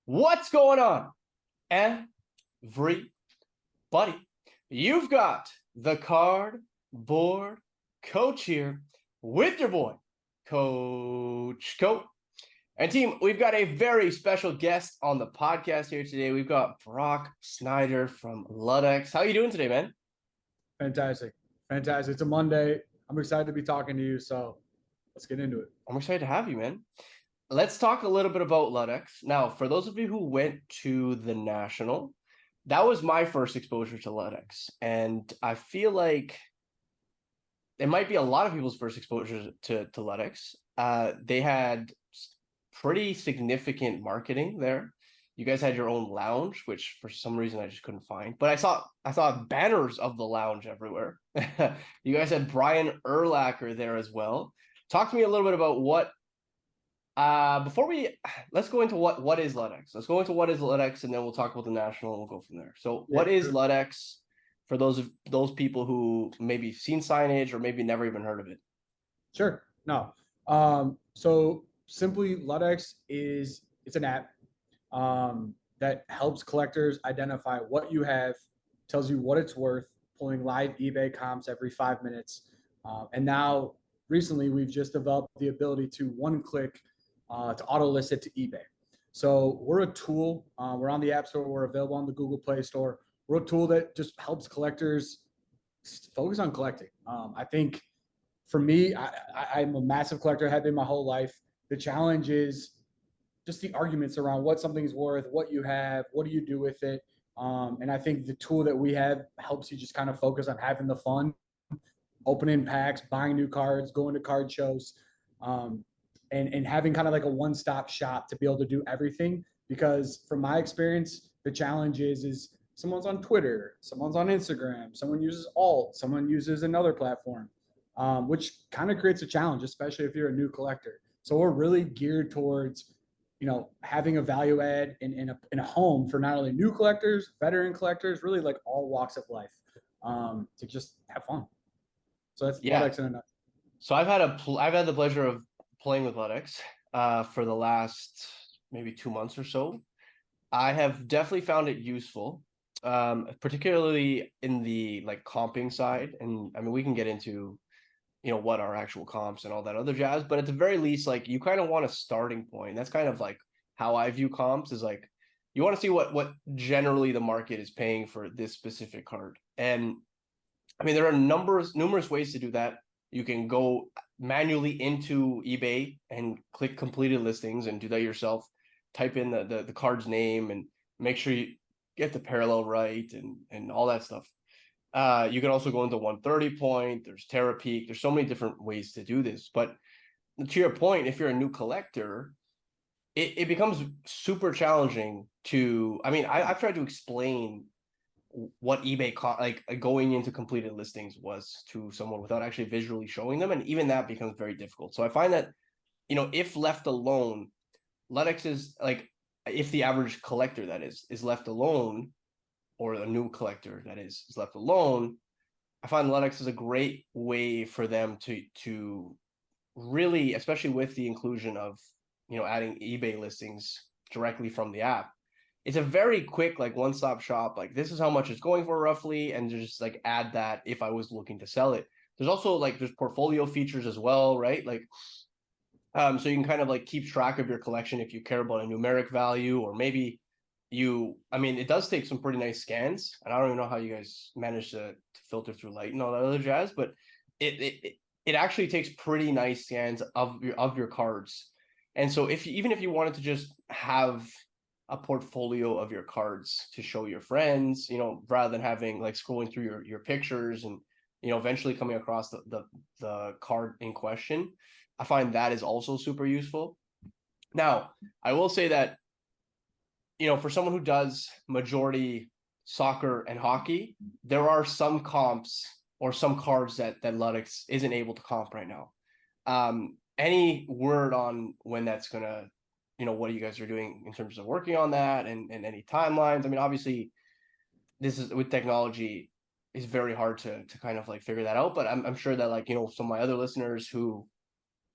What's going on, everybody? You've got the cardboard coach here with your boy, Coach Coat. And team, we've got a very special guest on the podcast here today. We've got Brock Snider from Ludex. How are you doing today, man? Fantastic. Fantastic. It's a Monday. I'm excited to be talking to you. So let's get into it. I'm excited to have you, man. Let's talk a little bit about Ludex. Now, for those of you who went to the National, that was my first exposure to Ludex. And I feel like it might be a lot of people's first exposure to Ludex. They had pretty significant marketing there. You guys had your own lounge, which for some reason I just couldn't find. But I saw banners of the lounge everywhere. You guys had Brian Urlacher there as well. Talk to me a little bit about what let's go into what is Ludex. Let's go into what is Ludex, and then we'll talk about the National and we'll go from there. So what is Ludex for those people who maybe seen signage or maybe never even heard of it? Sure. No. So simply Ludex it's an app that helps collectors identify what you have, tells you what it's worth, pulling live eBay comps every 5 minutes. And now recently we've just developed the ability to one click to auto list it to eBay. So we're a tool. We're on the App Store. We're available on the Google Play Store. We're a tool that just helps collectors focus on collecting. I think for me, I'm a massive collector, have been my whole life. The challenge is just the arguments around what something's worth, what you have, what do you do with it. And I think the tool that we have helps you just kind of focus on having the fun, opening packs, buying new cards, going to card shows, and having kind of like a one-stop shop to be able to do everything. Because from my experience, the challenge is someone's on Twitter, someone's on Instagram, someone uses alt, someone uses another platform, which kind of creates a challenge, especially if you're a new collector. So we're really geared towards, having a value add in a home for not only new collectors, veteran collectors, really like all walks of life, to just have fun. So that's Ludex in a nutshell. So I've had the pleasure of playing with Ludex for the last maybe 2 months or so. I have definitely found it useful, particularly in the like comping side. And I mean, we can get into what are actual comps and all that other jazz, but at the very least, like you kind of want a starting point. That's kind of like how I view comps, is like you want to see what generally the market is paying for this specific card. And I mean, there are numerous ways to do that. You can go manually into eBay and click completed listings and do that yourself. Type in the card's name and make sure you get the parallel right and all that stuff. You can also go into 130 point. There's Terra Peak. There's so many different ways to do this. But to your point, if you're a new collector, it becomes super challenging to. I mean, I've tried to explain what eBay like going into completed listings was to someone without actually visually showing them, and even that becomes very difficult. So I find that if left alone, Ludex is like, if the average collector that is left alone, or a new collector that is left alone, I find Ludex is a great way for them to really, especially with the inclusion of adding eBay listings directly from the app. It's a very quick like one-stop shop. Like this is how much it's going for roughly, and just like add that if I was looking to sell it. There's also like there's portfolio features as well, right? Like so you can kind of like keep track of your collection if you care about a numeric value, or maybe I mean, it does take some pretty nice scans, and I don't even know how you guys manage to filter through light and all that other jazz, but it actually takes pretty nice scans of your cards. And so even if you wanted to just have a portfolio of your cards to show your friends, rather than having like scrolling through your pictures and eventually coming across the card in question, I find that is also super useful. Now, I will say that for someone who does majority soccer and hockey, there are some comps or some cards that Ludex isn't able to comp right now. Any word on when that's gonna, what you guys are doing in terms of working on that, and any timelines? I mean, obviously, this is with technology, is very hard to kind of like figure that out. But I'm sure that like some of my other listeners who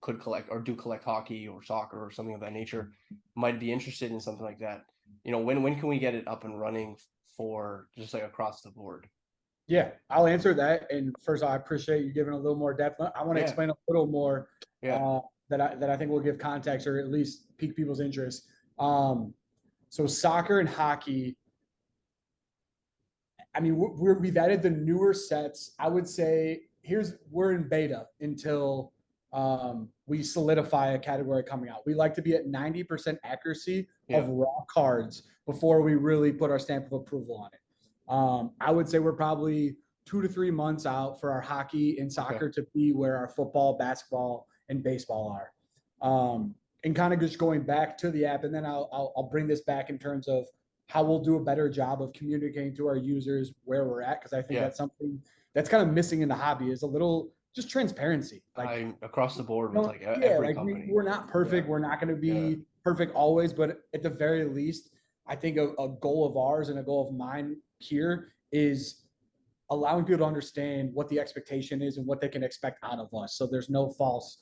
could collect or do collect hockey or soccer or something of that nature might be interested in something like that. When can we get it up and running for just like across the board? Yeah, I'll answer that. And first, I appreciate you giving a little more depth. I want to Yeah, explain a little more yeah, that I think will give context or at least pique people's interest. So soccer and hockey. I mean, we've added the newer sets. I would say we're in beta until we solidify a category coming out. We like to be at 90% accuracy yeah. of raw cards before we really put our stamp of approval on it. I would say we're probably 2 to 3 months out for our hockey and Okay. soccer to be where our football, basketball, and baseball are. And kind of just going back to the app, and then I'll bring this back in terms of how we'll do a better job of communicating to our users where we're at, because I think Yeah. that's something that's kind of missing in the hobby is a little just transparency. Like, I'm across the board with don't, like yeah, every like company. we're not Yeah. perfect. We're not going to Yeah. be perfect always, but at the very least, I think a goal of ours and a goal of mine here is allowing people to understand what the expectation is and what they can expect out of us. So there's no false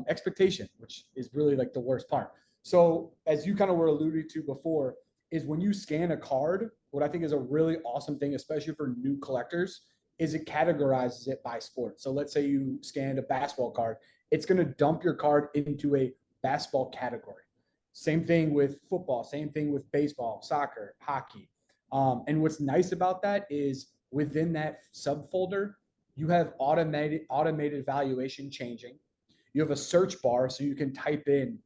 expectation, which is really like the worst part. So as you kind of were alluding to before, is when you scan a card, what I think is a really awesome thing, especially for new collectors, is it categorizes it by sport. So let's say you scanned a basketball card, it's going to dump your card into a basketball category. Same thing with football, same thing with baseball, soccer, hockey. And what's nice about that is within that subfolder, you have automated valuation changing. You have a search bar so you can type in,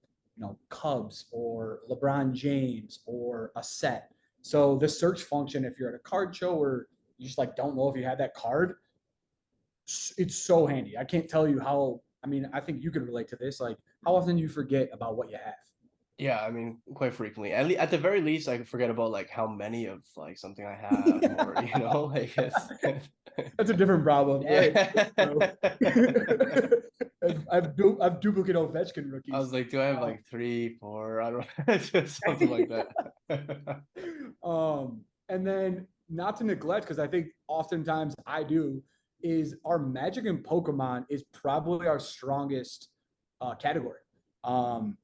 Cubs or LeBron James or a set. So the search function, if you're at a card show or you just like don't know if you had that card, it's so handy. I can't tell you how. I mean, I think you could relate to this. Like, how often you forget about what you have? Yeah, I mean, quite frequently. At the very least, I could forget about like how many of like something I have, or like it's That's a different problem. All right. yeah. So, I've duplicate Ovechkin I rookies. was like, do I have Uh, like 3, 4? I don't know, just something like that. and then not to neglect, because I think oftentimes I do, is our Magic and Pokemon is probably our strongest category. Um,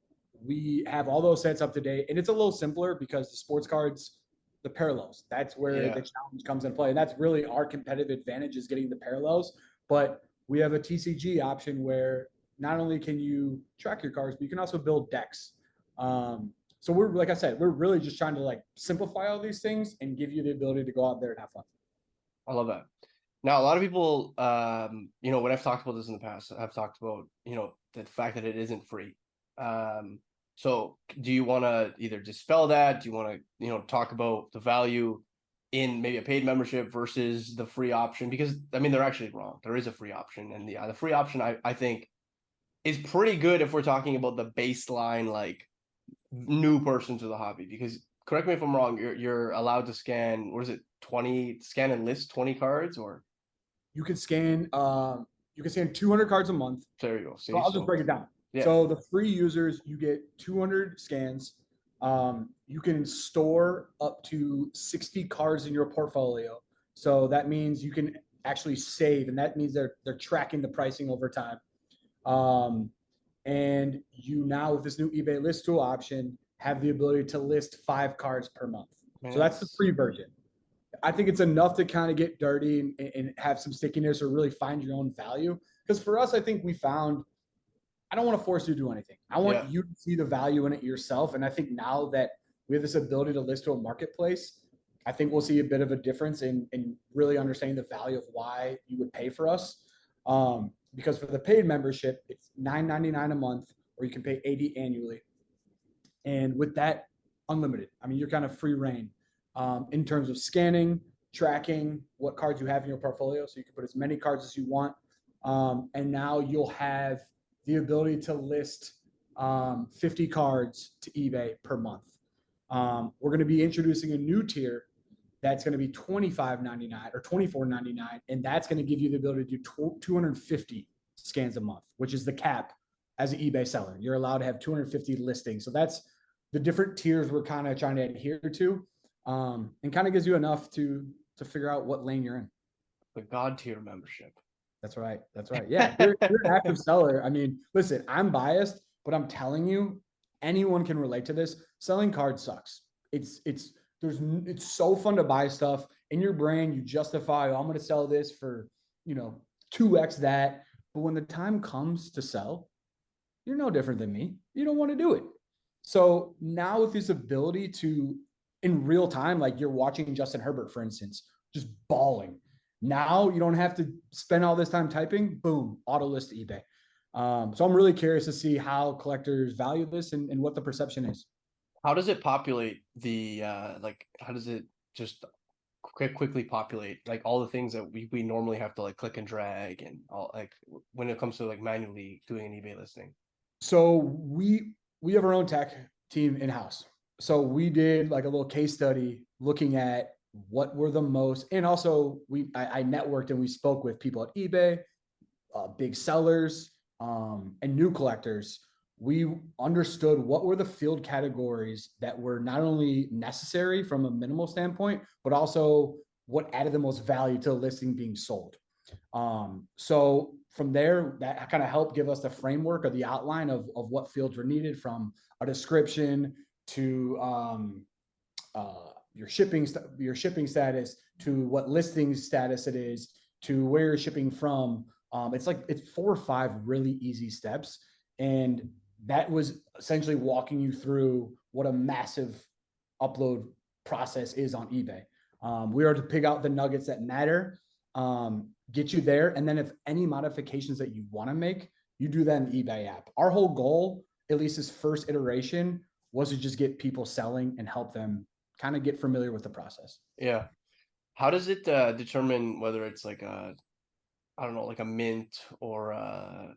we have all those sets up to date, and it's a little simpler because the sports cards, the parallels, that's where Yeah, the challenge comes in play. And that's really our competitive advantage is getting the parallels. But we have a TCG option where not only can you track your cards, but you can also build decks. So we're like I said, we're really just trying to like simplify all these things and give you the ability to go out there and have fun. I love that. Now, a lot of people, when I've talked about this in the past, I've talked about, the fact that it isn't free. So do you want to either dispel that? Do you want to, talk about the value in maybe a paid membership versus the free option? Because I mean, they're actually wrong. There is a free option, and the free option I think is pretty good if we're talking about the baseline, like new person to the hobby. Because correct me if I'm wrong, you're allowed to scan, what is it, 20, scan and list 20 cards, or You can scan you can scan 200 cards a month. there you go. So See, I'll just so break it down. yeah, So the free users, you get 200 scans. You can store up to 60 cards in your portfolio. So that means you can actually save, and that means they're tracking the pricing over time. Um, and you now with this new eBay list tool option have the ability to list 5 cards per month. man, So that's the free version. I think it's enough to kind of get dirty and have some stickiness or really find your own value. Because for us, I think we found I don't want to force you to do anything. I yeah, want you to see the value in it yourself. And I think now that we have this ability to list to a marketplace, I think we'll see a bit of a difference in really understanding the value of why you would pay for us. Because for the paid membership, it's $9.99 a month, or you can pay 80 annually. And with that, unlimited. I mean, you're kind of free reign in terms of scanning, tracking what cards you have in your portfolio. So you can put as many cards as you want. And now you'll have the ability to list 50 cards to eBay per month. We're going to be introducing a new tier that's going to be $25.99 or $24.99, and that's going to give you the ability to do 250 scans a month, which is the cap as an eBay seller. You're allowed to have 250 listings. So that's the different tiers we're kind of trying to adhere to, and kind of gives you enough to figure out what lane you're in. the God tier membership. That's right. That's right. Yeah, you're an active seller. I mean, listen, I'm biased, but I'm telling you, anyone can relate to this. Selling cards sucks. It's so fun to buy stuff in your brain. You justify, oh, I'm going to sell this for, you know, 2x that. But when the time comes to sell, you're no different than me. You don't want to do it. So now with this ability to, in real time, like you're watching Justin Herbert, for instance, just balling. Now you don't have to spend all this time typing. Boom, auto list to eBay. So I'm really curious to see how collectors value this and what the perception is. How does it populate the like how does it just quickly populate like all the things that we normally have to like click and drag and all like when it comes to like manually doing an eBay listing? So we have our own tech team in house. So we did like a little case study looking at what were the most, and also I networked and we spoke with people at eBay, big sellers, and new collectors. We understood what were the field categories that were not only necessary from a minimal standpoint, but also what added the most value to the listing being sold. So from there, that kind of helped give us the framework or the outline of what fields were needed, from a description to your shipping status, to what listing status it is, to where you're shipping from. It's 4 or 5 really easy steps, and that was essentially walking you through what a massive upload process is on eBay. We are to pick out the nuggets that matter, get you there, and then if any modifications that you want to make, you do that in the eBay app. Our whole goal, at least this first iteration, was to just get people selling and help them kind of get familiar with the process. Yeah. How does it determine whether it's like a I don't know like a mint or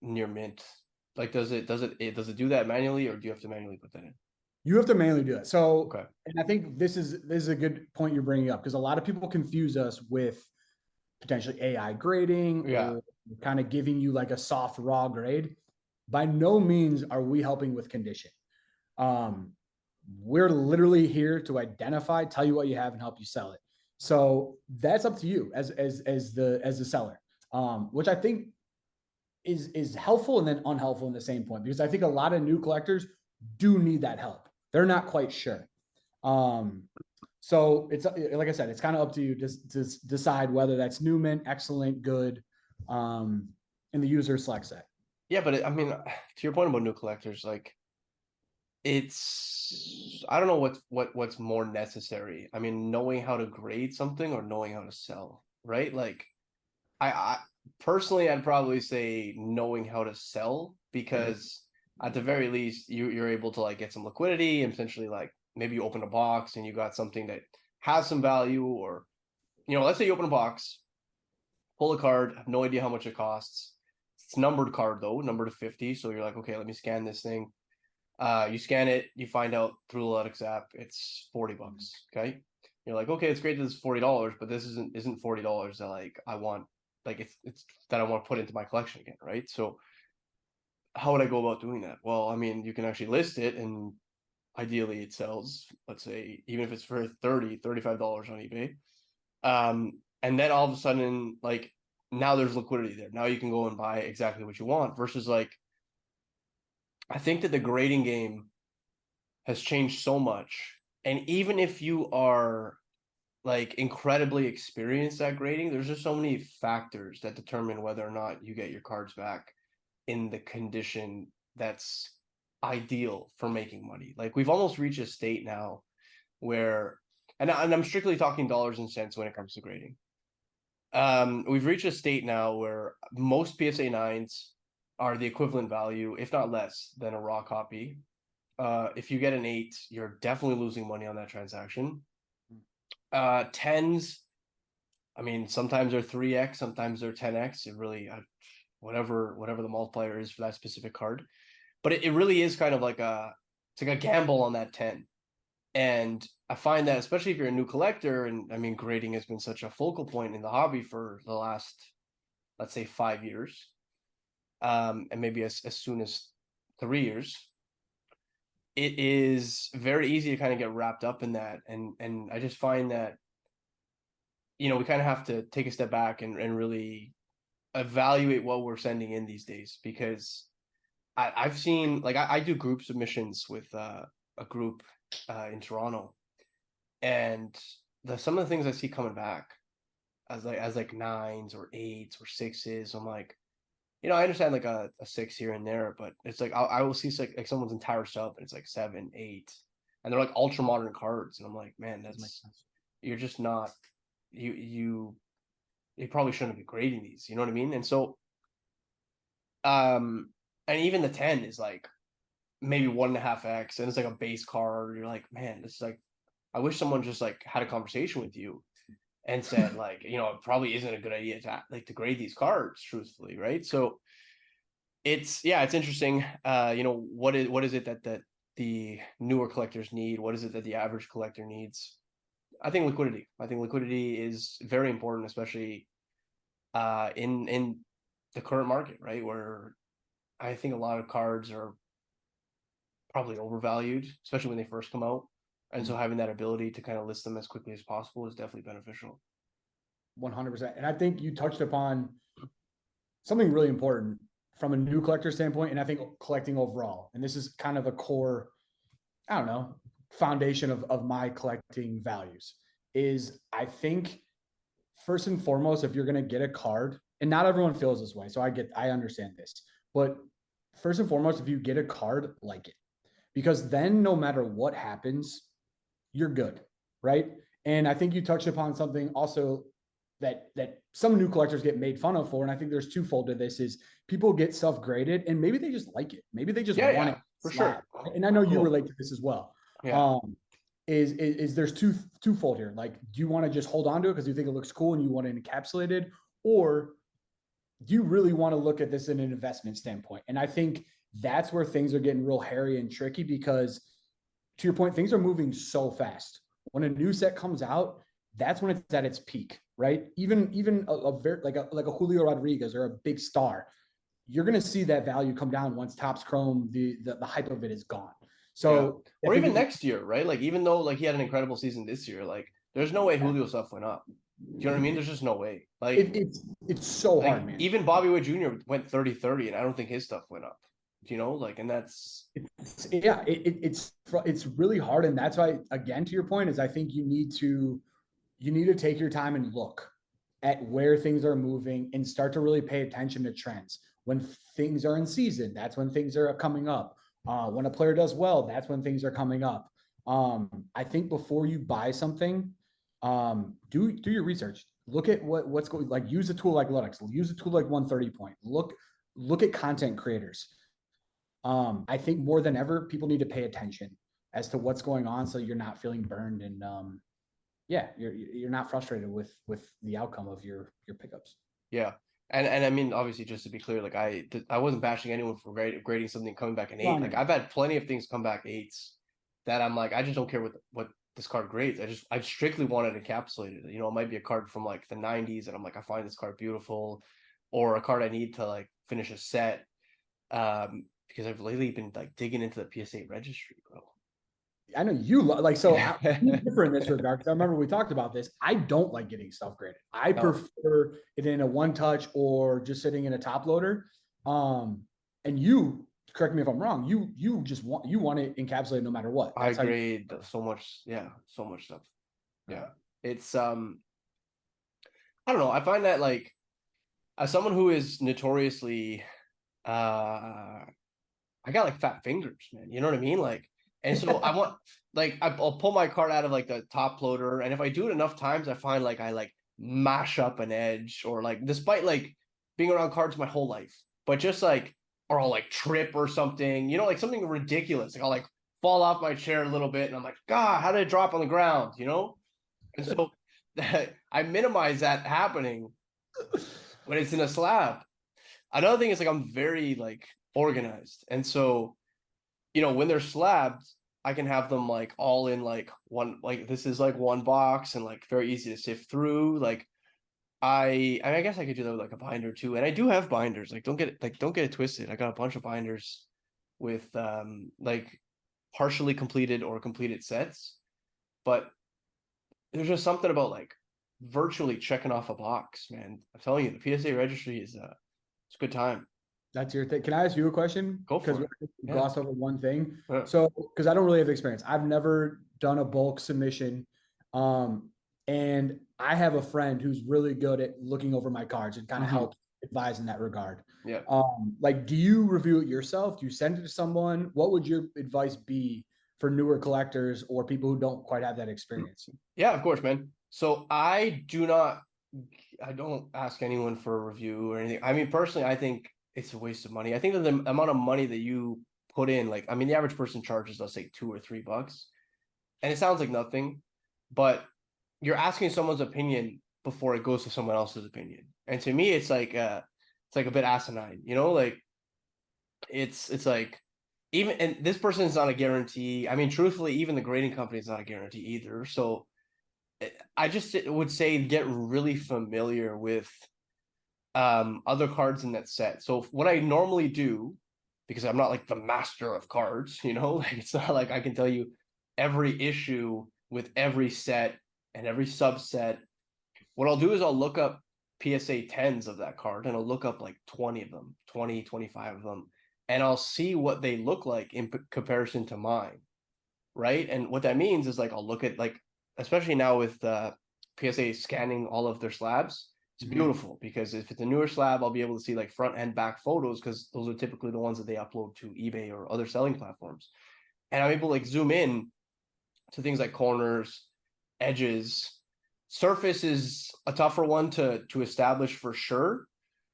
near mint? Like does it do that manually or do you have to manually put that in? You have to manually do it. So, Okay. and I think this is a good point you're bringing up, because a lot of people confuse us with potentially AI grading Yeah. or kind of giving you like a soft raw grade. By no means are we helping with condition. Um, we're literally here to identify, tell you what you have, and help you sell it. So that's up to you as the seller, which I think is helpful and then unhelpful in the same point, because I think a lot of new collectors do need that help. They're not quite sure. Um, so it's like I said, it's kind of up to you to decide whether that's new mint, excellent, good, and the user selects that. Yeah, but I mean, to your point about new collectors, like it's I don't know what's more necessary. I mean, knowing how to grade something or knowing how to sell, right? Like I personally I'd probably say knowing how to sell because at the very least you're able to like get some liquidity and potentially like maybe you open a box and you got something that has some value or let's say you open a box, pull a card, have no idea how much it costs. It's numbered card though, numbered to 50. So you're like, okay, let me scan this thing. You scan it, you find out through the Ludex app it's $40. Okay. You're like, okay, it's great that it's $40, but this isn't $40 that like I want like it's that I want to put into my collection again, right? So how would I go about doing that? Well, I mean, you can actually list it and ideally it sells, let's say, even if it's for $35 on eBay. And then all of a sudden, like now there's liquidity there. Now you can go and buy exactly what you want versus like I think that the grading game has changed so much. And even if you are like incredibly experienced at grading, there's just so many factors that determine whether or not you get your cards back in the condition that's ideal for making money. Like we've almost reached a state now where, and I'm strictly talking dollars and cents when it comes to grading. We've reached a state now where most PSA 9s are the equivalent value, if not less, than a raw copy. If you get an 8, you're definitely losing money on that transaction. 10s, I mean, sometimes they're 3x, sometimes they're 10x. It really, whatever the multiplier is for that specific card. But it really is kind of like it's like a gamble on that 10. And I find that especially if you're a new collector, and I mean, grading has been such a focal point in the hobby for the last, let's say, 5 years, and maybe as soon as 3 years, it is very easy to kind of get wrapped up in that. And I just find that, we kind of have to take a step back and really evaluate what we're sending in these days, because I've seen, like, I do group submissions with a group in Toronto, and some of the things I see coming back as like nines or eights or sixes, I'm like, I understand like a six here and there, but it's like I will see like someone's entire sub and it's like seven, eight, and they're like ultra modern cards, and I'm like, man, Doesn't make that's sense. you're just not you probably shouldn't be grading these, you know what I mean? And so and even the 10 is like maybe 1.5x, and it's like a base card. You're like, man, this is like, I wish someone just like had a conversation with you and said, like, it probably isn't a good idea to grade these cards truthfully, right? So it's interesting. What is it that the newer collectors need? What is it that the average collector needs? I think liquidity is very important, especially in the current market, right? Where I think a lot of cards are probably overvalued, especially when they first come out. And so having that ability to kind of list them as quickly as possible is definitely beneficial. 100%. And I think you touched upon something really important from a new collector standpoint, and I think collecting overall. And this is kind of a core, I don't know, foundation of my collecting values is I think first and foremost, if you're going to get a card, and not everyone feels this way, so I understand this, but first and foremost, if you get a card, like it, because then no matter what happens, you're good, right? And I think you touched upon something also that some new collectors get made fun of for, and I think there's twofold to this: is people get stuff graded, and maybe they just like it, maybe they just want it For slab. sure. And I know you Cool. relate to this as well. Yeah. Is there's twofold here? Like, do you want to just hold on to it because you think it looks cool and you want it encapsulated, or do you really want to look at this in an investment standpoint? And I think that's where things are getting real hairy and tricky because, to your point, things are moving so fast. When a new set comes out, that's when it's at its peak, right? Even a very like a Julio Rodriguez or a big star, you're going to see that value come down once Topps Chrome, the hype of it is gone. So I Or think even next year, right? Like, even though like he had an incredible season this year, like there's no way Julio stuff went up. Do you know what I mean? There's just no way. It's so hard, man. Even Bobby Wood Jr. went 30-30, and I don't think his stuff went up. And that's It's really hard, and that's why, again, to your point, is I think you need to take your time and look at where things are moving and start to really pay attention to trends. When things are in season, that's when things are coming up. When a player does well, that's when things are coming up. I think before you buy something, do your research. Look at what's going. Like, use a tool like Ludex. Use a tool like 130 Point. Look at content creators. I think more than ever, people need to pay attention as to what's going on, so you're not feeling burned and you're not frustrated with the outcome of your pickups. Yeah. And I mean, obviously, just to be clear, like I wasn't bashing anyone for grading something coming back an 8. Like, I've had plenty of things come back 8s that I'm like, I just don't care what this card grades. I strictly want it encapsulated. It might be a card from like the 90s, and I'm like, I find this card beautiful, or a card I need to like finish a set. Because I've lately been like digging into the PSA registry, bro. I know you like, so I'm different in this regard, because I remember we talked about this. I don't like getting stuff graded. I prefer it in a one touch or just sitting in a top loader. And you, correct me if I'm wrong, you just want it encapsulated no matter what. That's I grade so much stuff. Yeah. It's I don't know. I find that, like, as someone who is notoriously I got like fat fingers, man. You know what I mean? Like, and so I want, like, I'll pull my card out of like the top loader, and if I do it enough times, I find like I like mash up an edge, or like, despite like being around cards my whole life, but just like, or I'll like trip or something, like something ridiculous. Like, I'll like fall off my chair a little bit, and I'm like, God, how did it drop on the ground? And so I minimize that happening when it's in a slab. Another thing is, like, I'm very like organized, and so when they're slabbed, I can have them like all in like one, like this is like one box, and like very easy to sift through. Like, I guess I could do that with like a binder too, and I do have binders. Like, don't get it twisted. I got a bunch of binders with like partially completed or completed sets, but there's just something about like virtually checking off a box, man. I'm telling you, the PSA registry is it's a good time. That's your thing. Can I ask you a question? Go Because for we it. Yeah. glossed over one thing. Yeah. So, because I don't really have experience, I've never done a bulk submission. And I have a friend who's really good at looking over my cards and kind of Mhm. help advise in that regard. Yeah. Like, do you review it yourself? Do you send it to someone? What would your advice be for newer collectors or people who don't quite have that experience? Yeah, of course, man. So I don't ask anyone for a review or anything. I mean, personally, I think it's a waste of money. I think that the amount of money that you put in, like, I mean, the average person charges, let's say, $2 or $3, and it sounds like nothing, but you're asking someone's opinion before it goes to someone else's opinion. And to me, it's like a bit asinine, you know, like it's like even and this person is not a guarantee. I mean, truthfully, even the grading company is not a guarantee either. So I just would say get really familiar with other cards in that set. So what I normally do, because I'm not like the master of cards, you know, like it's not like I can tell you every issue with every set and every subset. What I'll do is I'll look up PSA 10s of that card and I'll look up like 20 of them, 20, 25 of them, and I'll see what they look like in comparison to mine, right? And what that means is like I'll look at like, especially now with PSA scanning all of their slabs, it's Mhm. beautiful because if it's a newer slab, I'll be able to see like front and back photos because those are typically the ones that they upload to eBay or other selling platforms. And I'm able to like zoom in to things like corners, edges. Surface is a tougher one to establish for sure,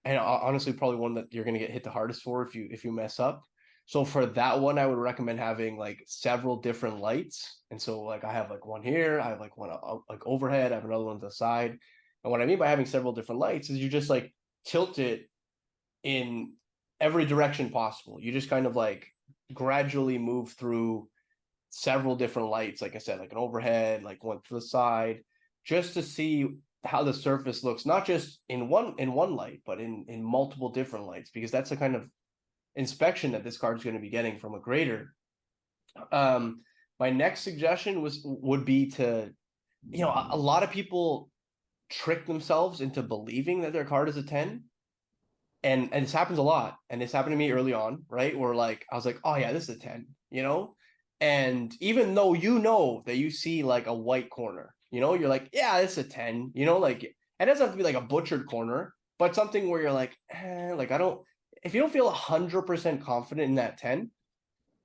and honestly, probably one that you're going to get hit the hardest for if you mess up. So for that one, I would recommend having like several different lights. And so like I have like one here, I have like one like overhead, I have another one to the side. And what I mean by having several different lights is you just like tilt it in every direction possible. You just kind of like gradually move through several different lights, like I said, like an overhead, like one to the side, just to see how the surface looks, not just in one light, but in multiple different lights, because that's the kind of inspection that this card is going to be getting from a grader. Um, my next suggestion would be to, you know, a lot of people trick themselves into believing that their card is a 10. And this happens a lot. And this happened to me early on, right? Where like I was like, oh yeah, this is a 10, you know? And even though you know that you see like a white corner, you know, you're like, yeah, this is a 10, you know, like it doesn't have to be like a butchered corner, but something where you're like I don't if you don't feel 100% confident in that 10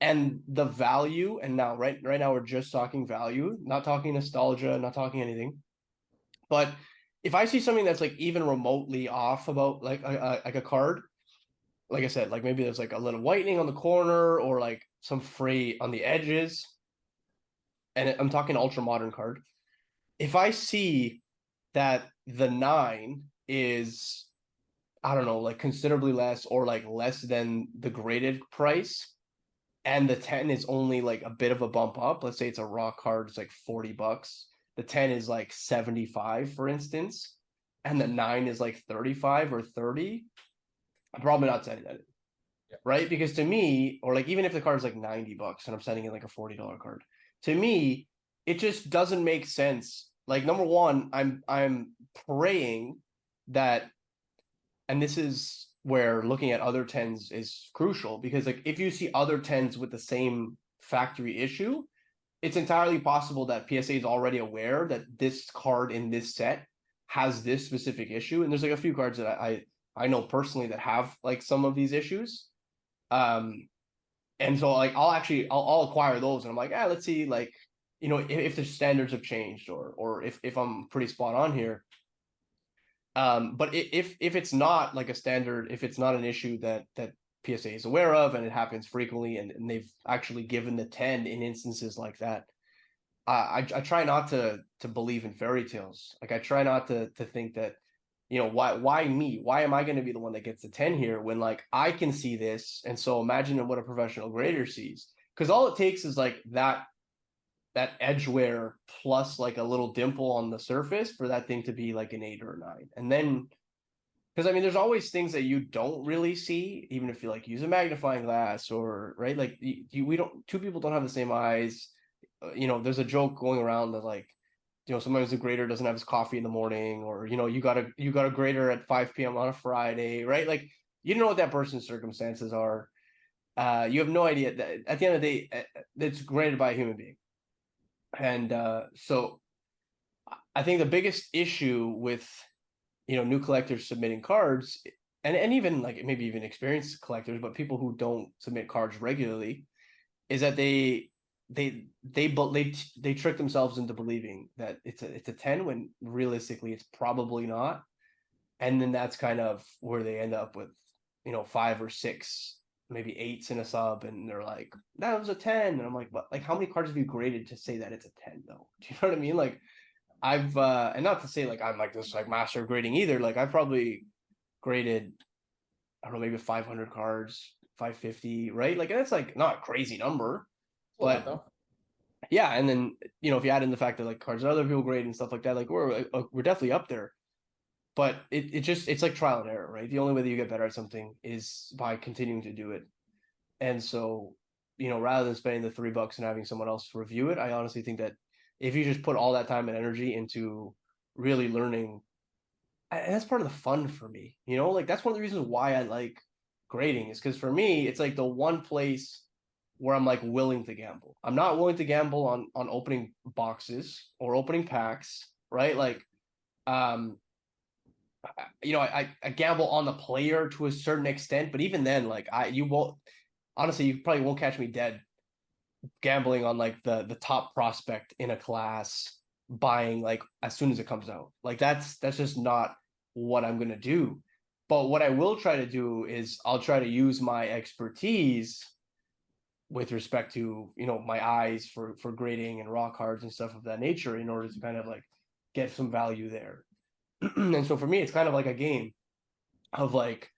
and the value, and now right now we're just talking value, not talking nostalgia, not talking anything. But if I see something that's like even remotely off about like a card, like I said, like maybe there's like a little whitening on the corner or like some fray on the edges, and I'm talking ultra modern card. If I see that the 9 is, I don't know, like considerably less or like less than the graded price, and the 10 is only like a bit of a bump up, let's say it's a raw card, it's like $40. The 10 is like 75, for instance, and the 9 is like 35 or 30. I'm probably not sending that, Yeah. right? Because to me, or like even if the card is like $90 and I'm sending in like a $40 card, to me, it just doesn't make sense. Like number one, I'm praying that, and this is where looking at other 10s is crucial, because like if you see other 10s with the same factory issue, it's entirely possible that PSA is already aware that this card in this set has this specific issue. And there's like a few cards that I know personally that have like some of these issues. Um, and so like I'll acquire those, and I'm like, let's see, like, you know, if the standards have changed, or if I'm pretty spot on here. But if it's not like a standard, if it's not an issue that PSA is aware of and it happens frequently, and they've actually given the 10 in instances like that, I try not to believe in fairy tales. Like I try not to think that, you know, why me? Why am I going to be the one that gets the 10 here when like I can see this? And so imagine what a professional grader sees. Because all it takes is like that edge wear plus like a little dimple on the surface for that thing to be like an 8 or a 9. And then because I mean there's always things that you don't really see, even if you like use a magnifying glass, or right, like we don't, two people don't have the same eyes. You know, there's a joke going around that like sometimes the grader doesn't have his coffee in the morning, or you got a grader at 5 p.m. on a Friday, right? Like you don't know what that person's circumstances are. You have no idea that at the end of the day, it's graded by a human being. And so I think the biggest issue with new collectors submitting cards, and even like maybe even experienced collectors, but people who don't submit cards regularly, is that they trick themselves into believing that it's a 10 when realistically it's probably not. And then that's kind of where they end up with 5 or 6, maybe 8s in a sub, and they're like, that was a 10. And I'm like, but like, how many cards have you graded to say that it's a 10 though? Do you know what I mean? Like I've and not to say like I'm like this like master of grading either. Like I've probably graded, I don't know, maybe 500 cards, 550, right? Like that's like not a crazy number, but yeah. And then if you add in the fact that like cards that other people grade and stuff like that, like we're definitely up there. But it's like trial and error, right? The only way that you get better at something is by continuing to do it. And so, rather than spending the $3 and having someone else review it, I honestly think that if you just put all that time and energy into really learning, and that's part of the fun for me, like that's one of the reasons why I like grading, is because for me, it's like the one place where I'm like willing to gamble. I'm not willing to gamble on opening boxes or opening packs, right? Like, I gamble on the player to a certain extent, but even then, like you won't, honestly, you probably won't catch me dead gambling on like the top prospect in a class, buying like as soon as it comes out. Like that's just not what I'm gonna do. But what I will try to do is I'll try to use my expertise with respect to my eyes for grading and raw cards and stuff of that nature in order to kind of like get some value there. And so for me, it's kind of like a game of like,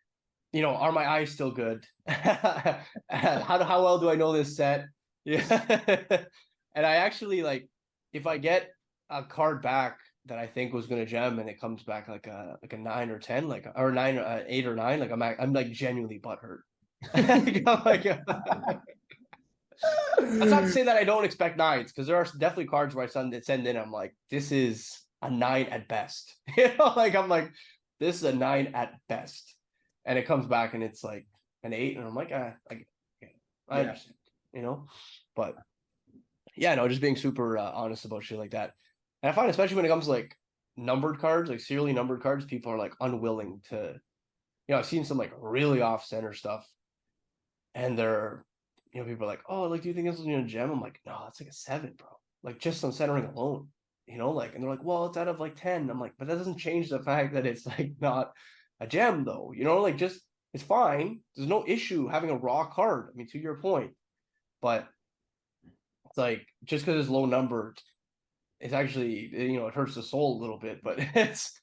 are my eyes still good? How well do I know this set? Yeah. And I actually like, if I get a card back that I think was gonna gem and it comes back like a 9 or 10, like or 9 or 8 or 9, like I'm like genuinely butthurt. Like, that's not to say that I don't expect 9s, because there are definitely cards where I send in, I'm like, this is a 9 at best. Like I'm like, this is a 9 at best. And it comes back and it's like an 8, and I'm like, I understand, But yeah, no, just being super honest about shit like that. And I find, especially when it comes to like numbered cards, like serially numbered cards, people are like unwilling to, I've seen some like really off center stuff, and they're, people are like, oh, like, do you think this is a gem? I'm like, no, that's like a 7, bro. Like just on centering alone, like, and they're like, well, it's out of like 10. I'm like, but that doesn't change the fact that it's like not a gem though, like just, it's fine. There's no issue having a raw card. I mean, to your point, but it's like, just because it's low numbered, it's actually, it hurts the soul a little bit, but it's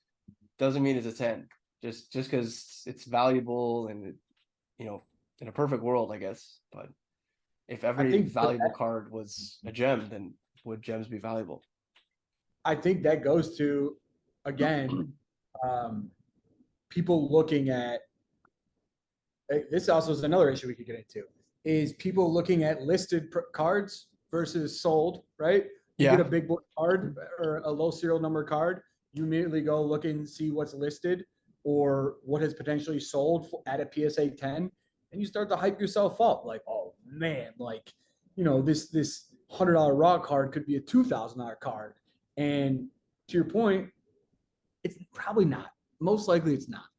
doesn't mean it's a 10. Just because it's valuable, and in a perfect world, I guess. But if I every think valuable card was a gem, then would gems be valuable? I think that goes to, again, um, people looking at this. Also is another issue we could get into, is people looking at listed cards versus sold, right? You get a Yeah. big boy card or a low serial number card, you immediately go look and see what's listed or what has potentially sold at a PSA 10, and you start to hype yourself up like, oh man, like, this $100 raw card could be a $2,000 card. And to your point, it's probably not. Most likely it's not.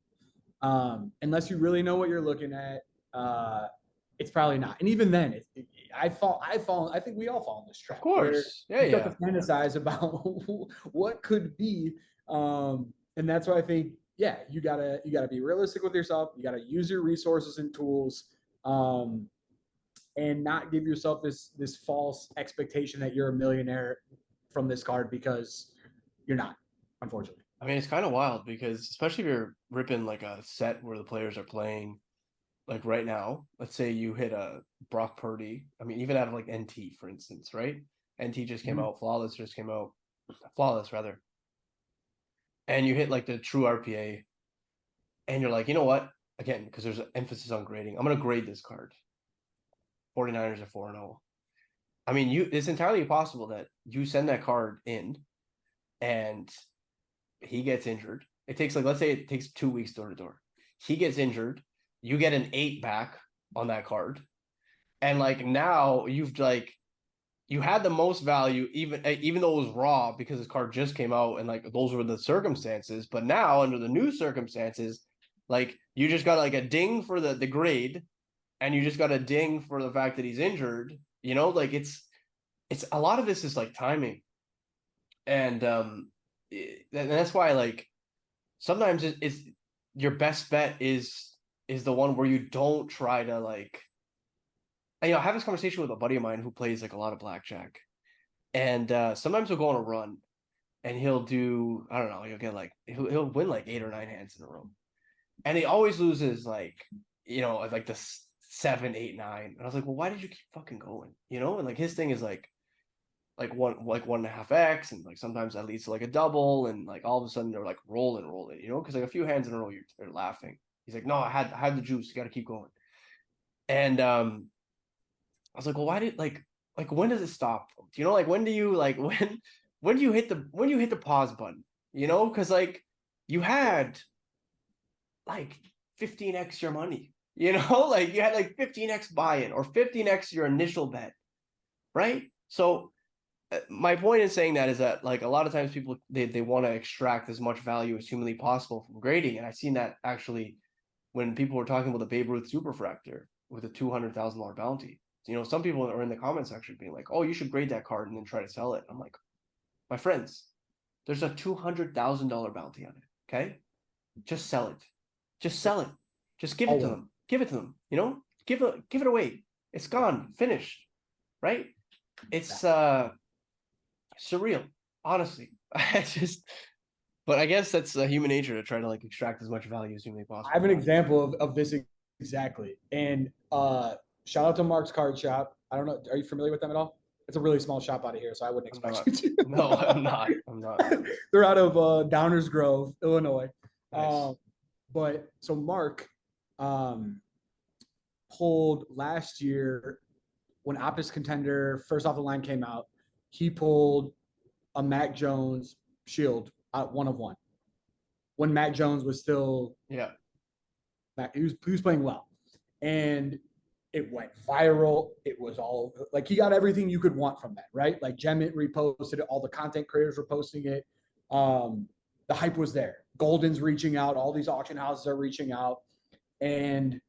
Unless you really know what you're looking at, it's probably not. And even then, I think we all fall in this Of trap where course. Yeah, you start yeah. to fantasize about what could be. And that's why I think, yeah, you gotta be realistic with yourself. You gotta use your resources and tools, and not give yourself this false expectation that you're a millionaire from this card, because you're not, unfortunately. I mean, it's kind of wild because, especially if you're ripping like a set where the players are playing, like right now, let's say you hit a Brock Purdy. I mean, even out of like NT, for instance, right? NT just came out, Flawless just came out, Flawless rather. And you hit like the true RPA, and you're like, you know what? Again, because there's an emphasis on grading, I'm going to grade this card. 49ers are 4-0. I mean, it's entirely possible that you send that card in, and he gets injured. It takes like, let's say it takes 2 weeks door to door. He gets injured. You get an 8 back on that card. And like now you've like you had the most value even though it was raw because this card just came out and like those were the circumstances. But now under the new circumstances, like you just got like a ding for the grade, and you just got a ding for the fact that he's injured. Like it's a lot of this is like timing, and and that's why like sometimes it's your best bet is the one where you don't try to like. I have this conversation with a buddy of mine who plays like a lot of blackjack, and sometimes we'll go on a run, and he'll do, I don't know, he'll get like he'll win like 8 or 9 hands in a row, and he always loses like like the 7, 8, 9. And I was like, well, why did you keep fucking going? And like his thing is like 1.5x, and like sometimes that leads to like a double, and like all of a sudden they're like rolling, because like a few hands in a row you're laughing. He's like, no, I had the juice, you got to keep going. And I was like, well, why did like when does it stop? Like when do you like when do you hit the pause button? Because like you had like 15x your money. Like you had like 15x buy-in or 15x your initial bet, right? So my point in saying that is that like a lot of times people they want to extract as much value as humanly possible from grading, and I've seen that actually when people were talking about the Babe Ruth Superfractor with a $200,000 bounty. Some people are in the comments section being like, "Oh, you should grade that card and then try to sell it." I'm like, my friends, there's a $200,000 bounty on it. Okay, just sell it. Just sell it. Just give it to them. Give it to them. Give it away. It's gone. Finished. Right? It's surreal. Honestly, But I guess that's human nature to try to like extract as much value as humanly possible. I have an example of this exactly, and shout out to Mark's Card Shop. I don't know. Are you familiar with them at all? It's a really small shop out of here, so I wouldn't expect you to. No, I'm not. They're out of Downers Grove, Illinois. Nice. But so Mark pulled last year when Optus Contender first off the line came out. He pulled a Mac Jones Shield 1 of 1 when Mac Jones was still he was playing well, and it went viral. It was all like he got everything you could want from that, right? Like Gemmit reposted it, all the content creators were posting it. The hype was there. Golden's reaching out, all these auction houses are reaching out, and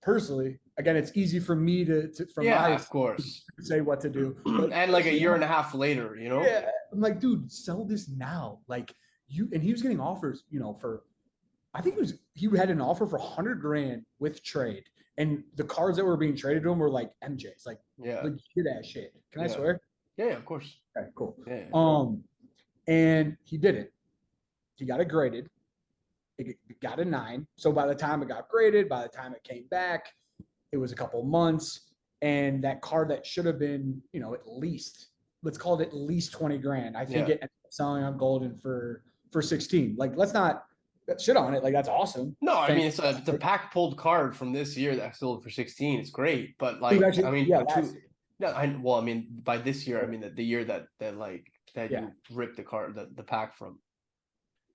personally, again, it's easy for me to from my of course say what to do. But and like a year and a half later, yeah, I'm like, dude, sell this now. Like and he was getting offers, for I think he had an offer for 100 grand with trade, and the cards that were being traded to him were like MJs, like legit ass shit. Can I swear? Yeah, of course. Okay, cool. Yeah. And he did it. He got it graded. It got a 9. So by the time it got graded, by the time it came back, it was a couple months, and that card that should have been, at least, let's call it at least 20 grand. I think it ended up selling on Golden for 16. Like, let's not shit on it. Like, that's awesome. No, I mean it's a pack pulled card from this year that sold for 16. It's great, but like actually, I mean, no, I mean by this year, I mean the year that you ripped the card the pack from.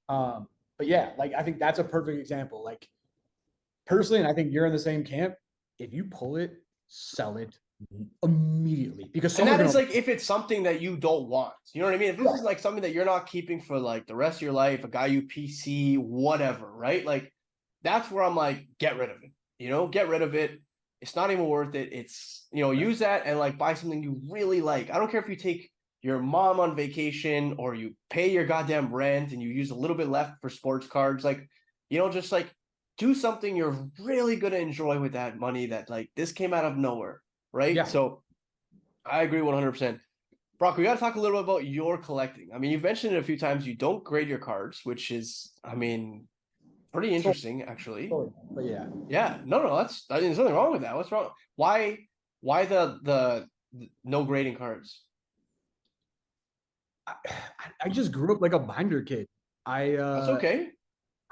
But yeah, like I think that's a perfect example. Like personally, and I think you're in the same camp. If you pull it, sell it immediately, because and that is like if it's something that you don't want, you know what I mean? If this is like something that you're not keeping for like the rest of your life, a guy you PC, whatever, right? Like that's where I'm like, get rid of it. Get rid of it. It's not even worth it. It's use that and like buy something you really like. I don't care if you take your mom on vacation or you pay your goddamn rent and you use a little bit left for sports cards. Like, just like do something you're really gonna enjoy with that money that like this came out of nowhere. Right. Yeah. So I agree 100%. Brock, we got to talk a little bit about your collecting. I mean, you've mentioned it a few times. You don't grade your cards, which is, I mean, pretty interesting, actually. But yeah. Yeah. No, there's nothing wrong with that. What's wrong? Why the no grading cards? I just grew up like a binder kid. That's okay.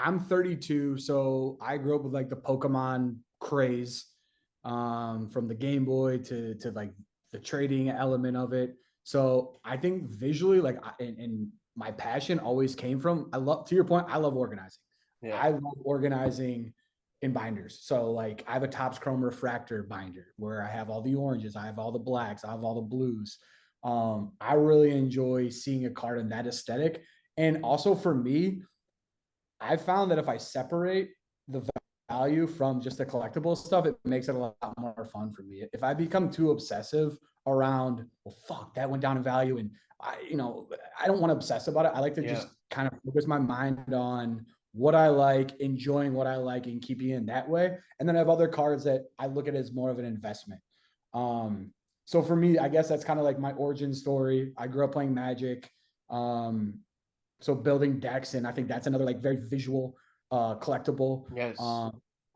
I'm 32, so I grew up with like the Pokemon craze. From the Game Boy to like the trading element of it. So I think visually, like, and my passion always came from, to your point, I love organizing. Yeah. I love organizing in binders. So like I have a Topps Chrome Refractor binder where I have all the oranges, I have all the blacks, I have all the blues. I really enjoy seeing a card in that aesthetic. And also for me, I found that if I separate the value from just the collectible stuff, it makes it a lot more fun for me. If I become too obsessive around, well, fuck, that went down in value, and I don't want to obsess about it. I like to Yeah. just kind of focus my mind on what I like, enjoying what I like, and keeping it in that way. And then I have other cards that I look at as more of an investment. So for me, I guess that's kind of like my origin story. I grew up playing Magic. So building decks, and I think that's another like very visual collectible. Yes.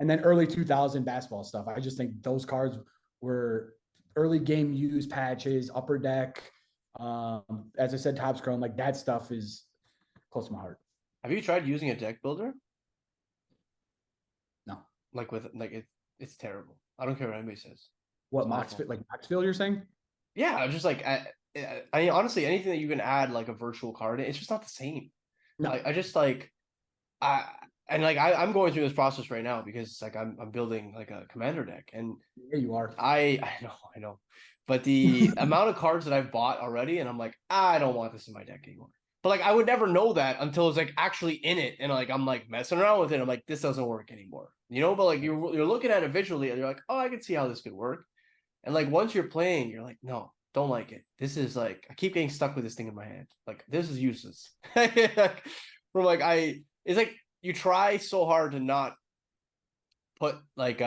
And then early 2000 basketball stuff. I just think those cards were early game use patches, upper deck. As I said, Topps Chrome, like that stuff is close to my heart. Have you tried using a deck builder? No. Like it's terrible. I don't care what anybody says. What It's awful. Maxfield, you're saying? Yeah, just like I mean, honestly, anything that you can add like a virtual card, it's just not the same. No. Like I just like I and like I'm going through this process right now because like I'm building like a commander deck, and Yeah, you are. I know, but the amount of cards that I've bought already, and I'm like, I don't want this in my deck anymore. But like I would never know that until it's like actually in it, and like I'm like messing around with it. I'm like, this doesn't work anymore, you know. But like you're looking at it visually, and you're like, oh, I can see how this could work. And like once you're playing, you're like, no, don't like it. This is like I keep getting stuck with this thing in my hand. Like this is useless. From like it's like you try so hard to not put like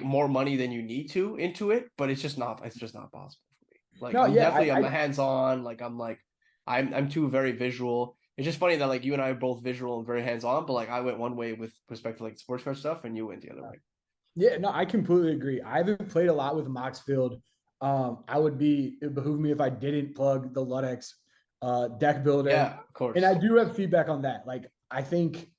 more money than you need to into it, but it's just not possible for me. Like No, I'm yeah, definitely I'm hands on. Like I'm too very visual. It's just funny that like you and I are both visual and very hands on, but like I went one way with respect to like sports card stuff, and you went the other way. yeah, no, I completely agree. I haven't played a lot with Moxfield. It behoove me if I didn't plug the Ludex deck builder. Yeah, of course. And I do have feedback on that. Like, I think,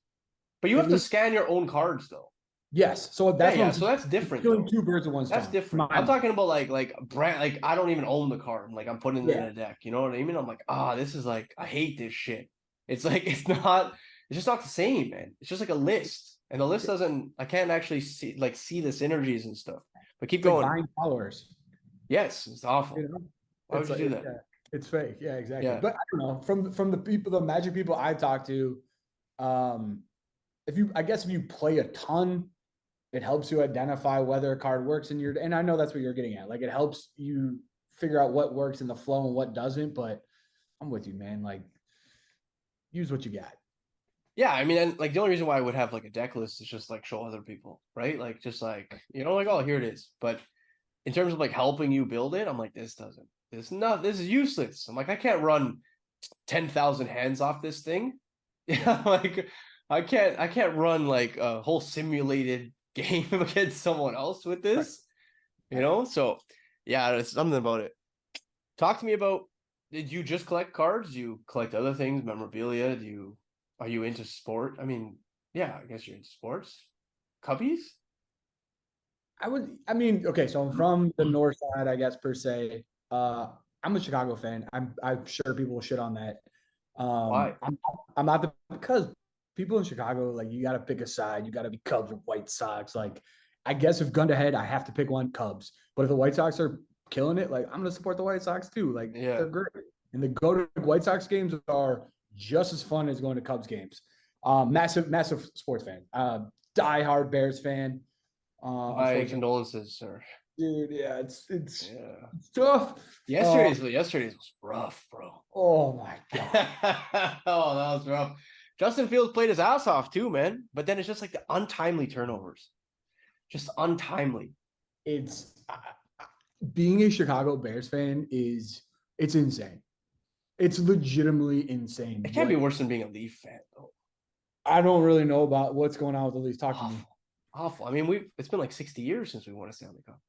But you at have to least, scan your own cards though. yes. So that's what Yeah. I'm So that's different killing though. two birds with one stone. That's different. I'm talking about like brand. Like I don't even own the card. Like I'm putting it in Yeah. a deck. You know what I mean? I'm like, this is like I hate this shit. It's like it's not. It's just not the same, man. It's just like a list, and the list doesn't. I can't actually see the synergies and stuff. But keep It's like going. buying followers. Yes, it's awful. You know? Why It's would you like, do that? yeah, it's fake. Yeah, exactly. Yeah. But I don't know. From the Magic people I talk to, um, I guess if you play a ton, it helps you identify whether a card works in your, and I know that's what you're getting at. Like it helps you figure out what works in the flow and what doesn't. But I'm with you, man. Like use what you got. Yeah, I mean, and like the only reason why I would have like a deck list is just like show other people, right? Like just like like oh here it is. But in terms of like helping you build it, I'm like this is useless. I'm like I can't run 10,000 hands off this thing. Yeah, like I can't run like a whole simulated game against someone else with Right. this, So yeah, there's something about it. Talk to me about, did you just collect cards? Do you collect other things, memorabilia? Are you into sport? I mean, yeah, I guess you're into sports. Cubbies? I mean, okay, so I'm from the north side, I guess, per se. I'm a Chicago fan. I'm sure people will shit on that. Why? I'm not because people in Chicago, like, you got to pick a side. You got to be Cubs or White Sox. Like, I guess if gun to head, I have to pick one, Cubs. But if the White Sox are killing it, like, I'm going to support the White Sox too. Like, Yeah. they're great. And the go to White Sox games are just as fun as going to Cubs games. Massive sports fan. Die-hard Bears fan. My condolences, sir. Dude, yeah, it's Yeah. it's tough. Yesterday's was rough, bro. Oh my god. Oh, that was rough. Justin Fields played his ass off too, man. But then it's just like the untimely turnovers. Just untimely. It's being a Chicago Bears fan it's insane. It's legitimately insane. It can't be worse than being a Leaf fan, though. I don't really know about what's going on with the Leafs. Talk to me. Awful. I mean, it's been like 60 years since we won a Stanley Cup.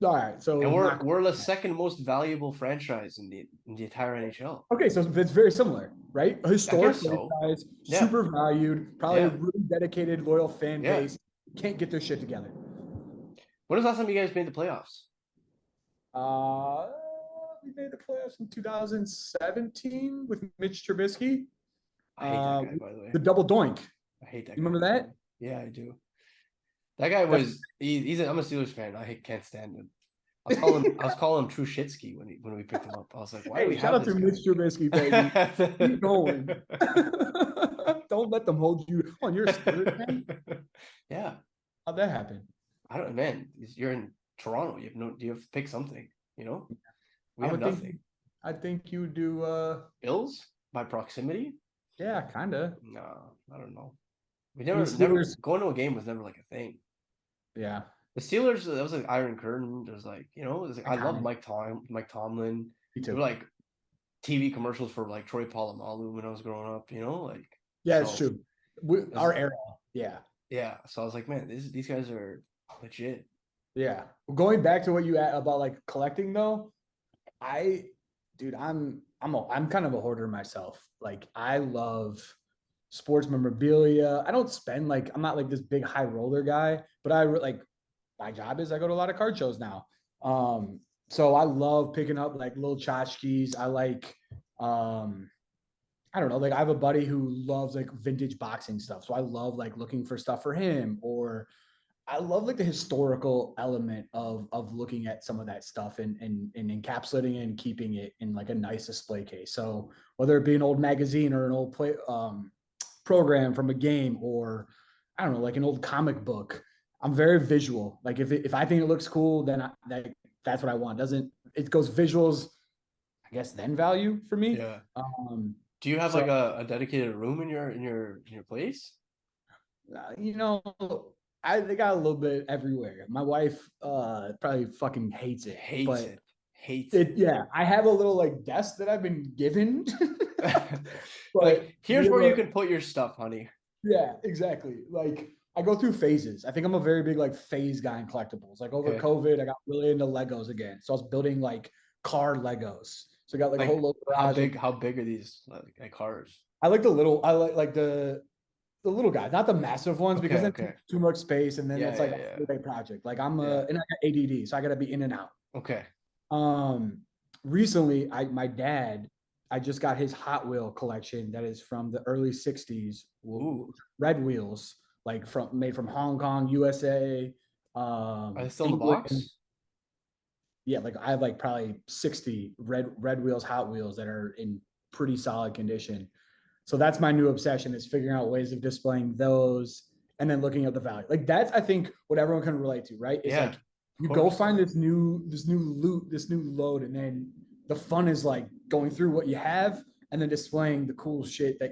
All right, so And we're the second most valuable franchise in the entire NHL. Okay, so it's very similar, right? Historic so. franchise, Yeah. super valued, probably Yeah. a really dedicated, loyal fan Yeah. base. Can't get their shit together. When was the last time you guys made the playoffs? we made the playoffs in 2017 with Mitch Trubisky. I hate that guy, by the way. The double doink. I hate that You guy. remember that? Yeah, I do. That guy was I'm a Steelers fan. Can't stand him. I was calling him True Shitsky when we picked him up. I was like, why do we Shout have out this to guy? Mitch Trubisky, baby. Keep going. Don't let them hold you. Oh, and you're a Steelers fan? Yeah. How'd that happen? I don't, man. You're in Toronto. You have to pick something, you know? We I have would think nothing. I think you do Bills by proximity? yeah, kinda. No, I don't know. We I mean, never Steelers, going to a game was never like a thing. yeah. The Steelers, that was like Iron Curtain. There's like, it was like I love Iconic. Mike Tomlin. Me There were too. like TV commercials for like Troy Polamalu when I was growing up, like Yeah, it's so true. Our era. Yeah. yeah. So I was like, man, these guys are legit. Yeah. Going back to what you asked about like collecting though, dude, I'm kind of a hoarder myself. Like I love sports memorabilia. I don't spend like I'm not like this big high roller guy, but like my job is I go to a lot of card shows now. So I love picking up like little tchotchkes. I like I don't know, like I have a buddy who loves like vintage boxing stuff. So I love like looking for stuff for him, or I love like the historical element of looking at some of that stuff and encapsulating it and keeping it in like a nice display case. So whether it be an old magazine or an old program from a game, or I don't know, like an old comic book, I'm very visual. Like if I think it looks cool, then that's what I want. Doesn't it goes visuals, I guess, then value for me. Yeah. Um, Do you have so like a dedicated room in your place? you know, they got a little bit everywhere. My wife probably fucking hates it, Hates but it. Hates it. yeah, I have a little like desk that I've been given. But Like, here's where you can put your stuff, honey. yeah, exactly. Like I go through phases. I think I'm a very big like phase guy in collectibles. Like over Okay. COVID, I got really into Legos again. So I was building like car Legos. So I got like a whole Like, little garage. how big are these like cars? I like the little. I like the little guys, not the massive ones, Okay, because then okay. too much space, and then Yeah, it's like yeah, a yeah. full day project. Like Yeah. and I got ADD, so I got to be in and out. Okay. Um, recently, my dad, I just got his Hot Wheel collection that is from the early '60s, Ooh. red wheels, like made from Hong Kong, USA, Are they still in the England. box? Yeah, like I have like probably 60 red wheels, Hot Wheels that are in pretty solid condition. So that's my new obsession, is figuring out ways of displaying those and then looking at the value. Like that's, I think, what everyone can relate to, right? Is Yeah, like of you go course. find this new loot, this new load, and then the fun is like going through what you have and then displaying the cool shit that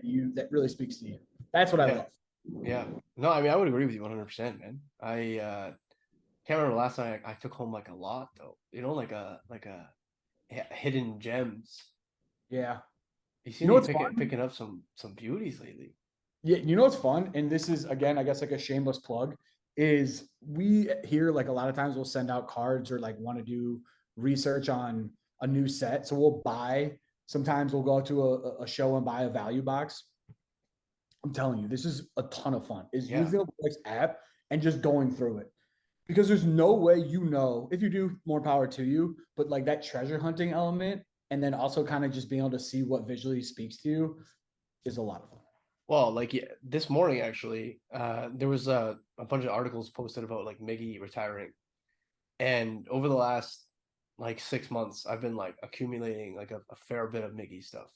really speaks to you. That's what I Yeah. love. Yeah. No, I mean, I would agree with you 100%, man. I can't remember last time I took home like a lot though. Like a hidden gems. Yeah. You You seem know to be what's fun? picking up some beauties lately. Yeah, you know what's fun? And this is again, I guess like a shameless plug, is we here like a lot of times we'll send out cards or like want to do research on a new set. So we'll buy, sometimes we'll go to a show and buy a value box. I'm telling you, this is a ton of fun. Is Yeah. using the Ludex app and just going through it. Because there's no way, if you do, more power to you, but like that treasure hunting element and then also kind of just being able to see what visually speaks to you is a lot of fun. Well, like yeah, this morning actually, there was a bunch of articles posted about like Miggy retiring, and over the last like 6 months, I've been like accumulating like a fair bit of Miggy stuff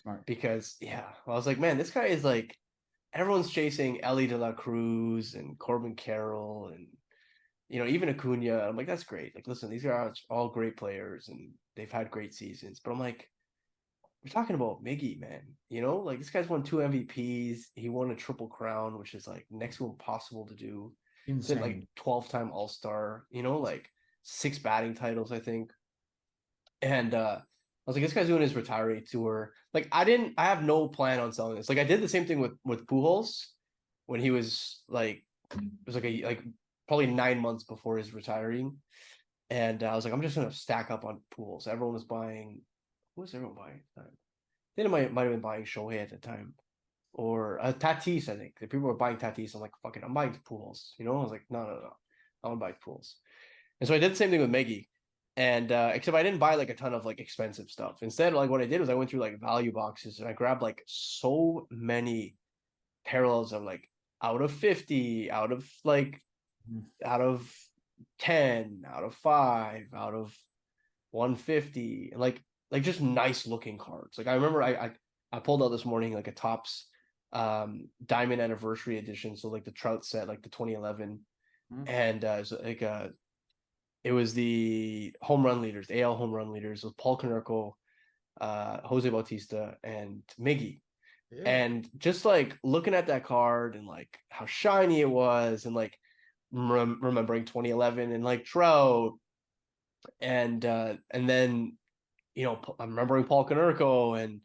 Smart. because yeah, I was like, man, this guy is like everyone's chasing Ellie De La Cruz and Corbin Carroll and even Acuna. I'm like, that's great. Like, listen, these are all great players and they've had great seasons, but I'm like, we're talking about Miggy, man. Like this guy's won 2 MVPs. He won a triple crown, which is like next to impossible to do. He's been like Insane. 12-time All-Star, like 6 batting titles, I think. And I was like, this guy's doing his retiree tour. Like, I have no plan on selling this. Like, I did the same thing with Pujols when he was like, it was like probably 9 months before his retiring. And I was like, I'm just gonna stack up on Pujols. Everyone was buying. Who was everyone buying at the time? I think it might have been buying Shohei at the time. Or Tatis, I think. The people were buying Tatis. I'm like, fuck it, I'm buying Pujols. I was like, no. I want to buy Pujols. And so I did the same thing with Miggy. And except I didn't buy like a ton of like expensive stuff. Instead, like what I did was I went through like value boxes and I grabbed like so many parallels of like out of 50, out of 10, out of 5, out of 150, and like just nice looking cards. Like I remember I pulled out this morning like a Topps Diamond Anniversary Edition, so like the Trout set, like the 2011, Mhm. and it's like it was the home run leaders, the AL home run leaders with Paul Konerko, Jose Bautista, and Miggy. Yeah. And just like looking at that card and like how shiny it was, and like remembering 2011 and like Trout, and then I'm remembering Paul Konerko and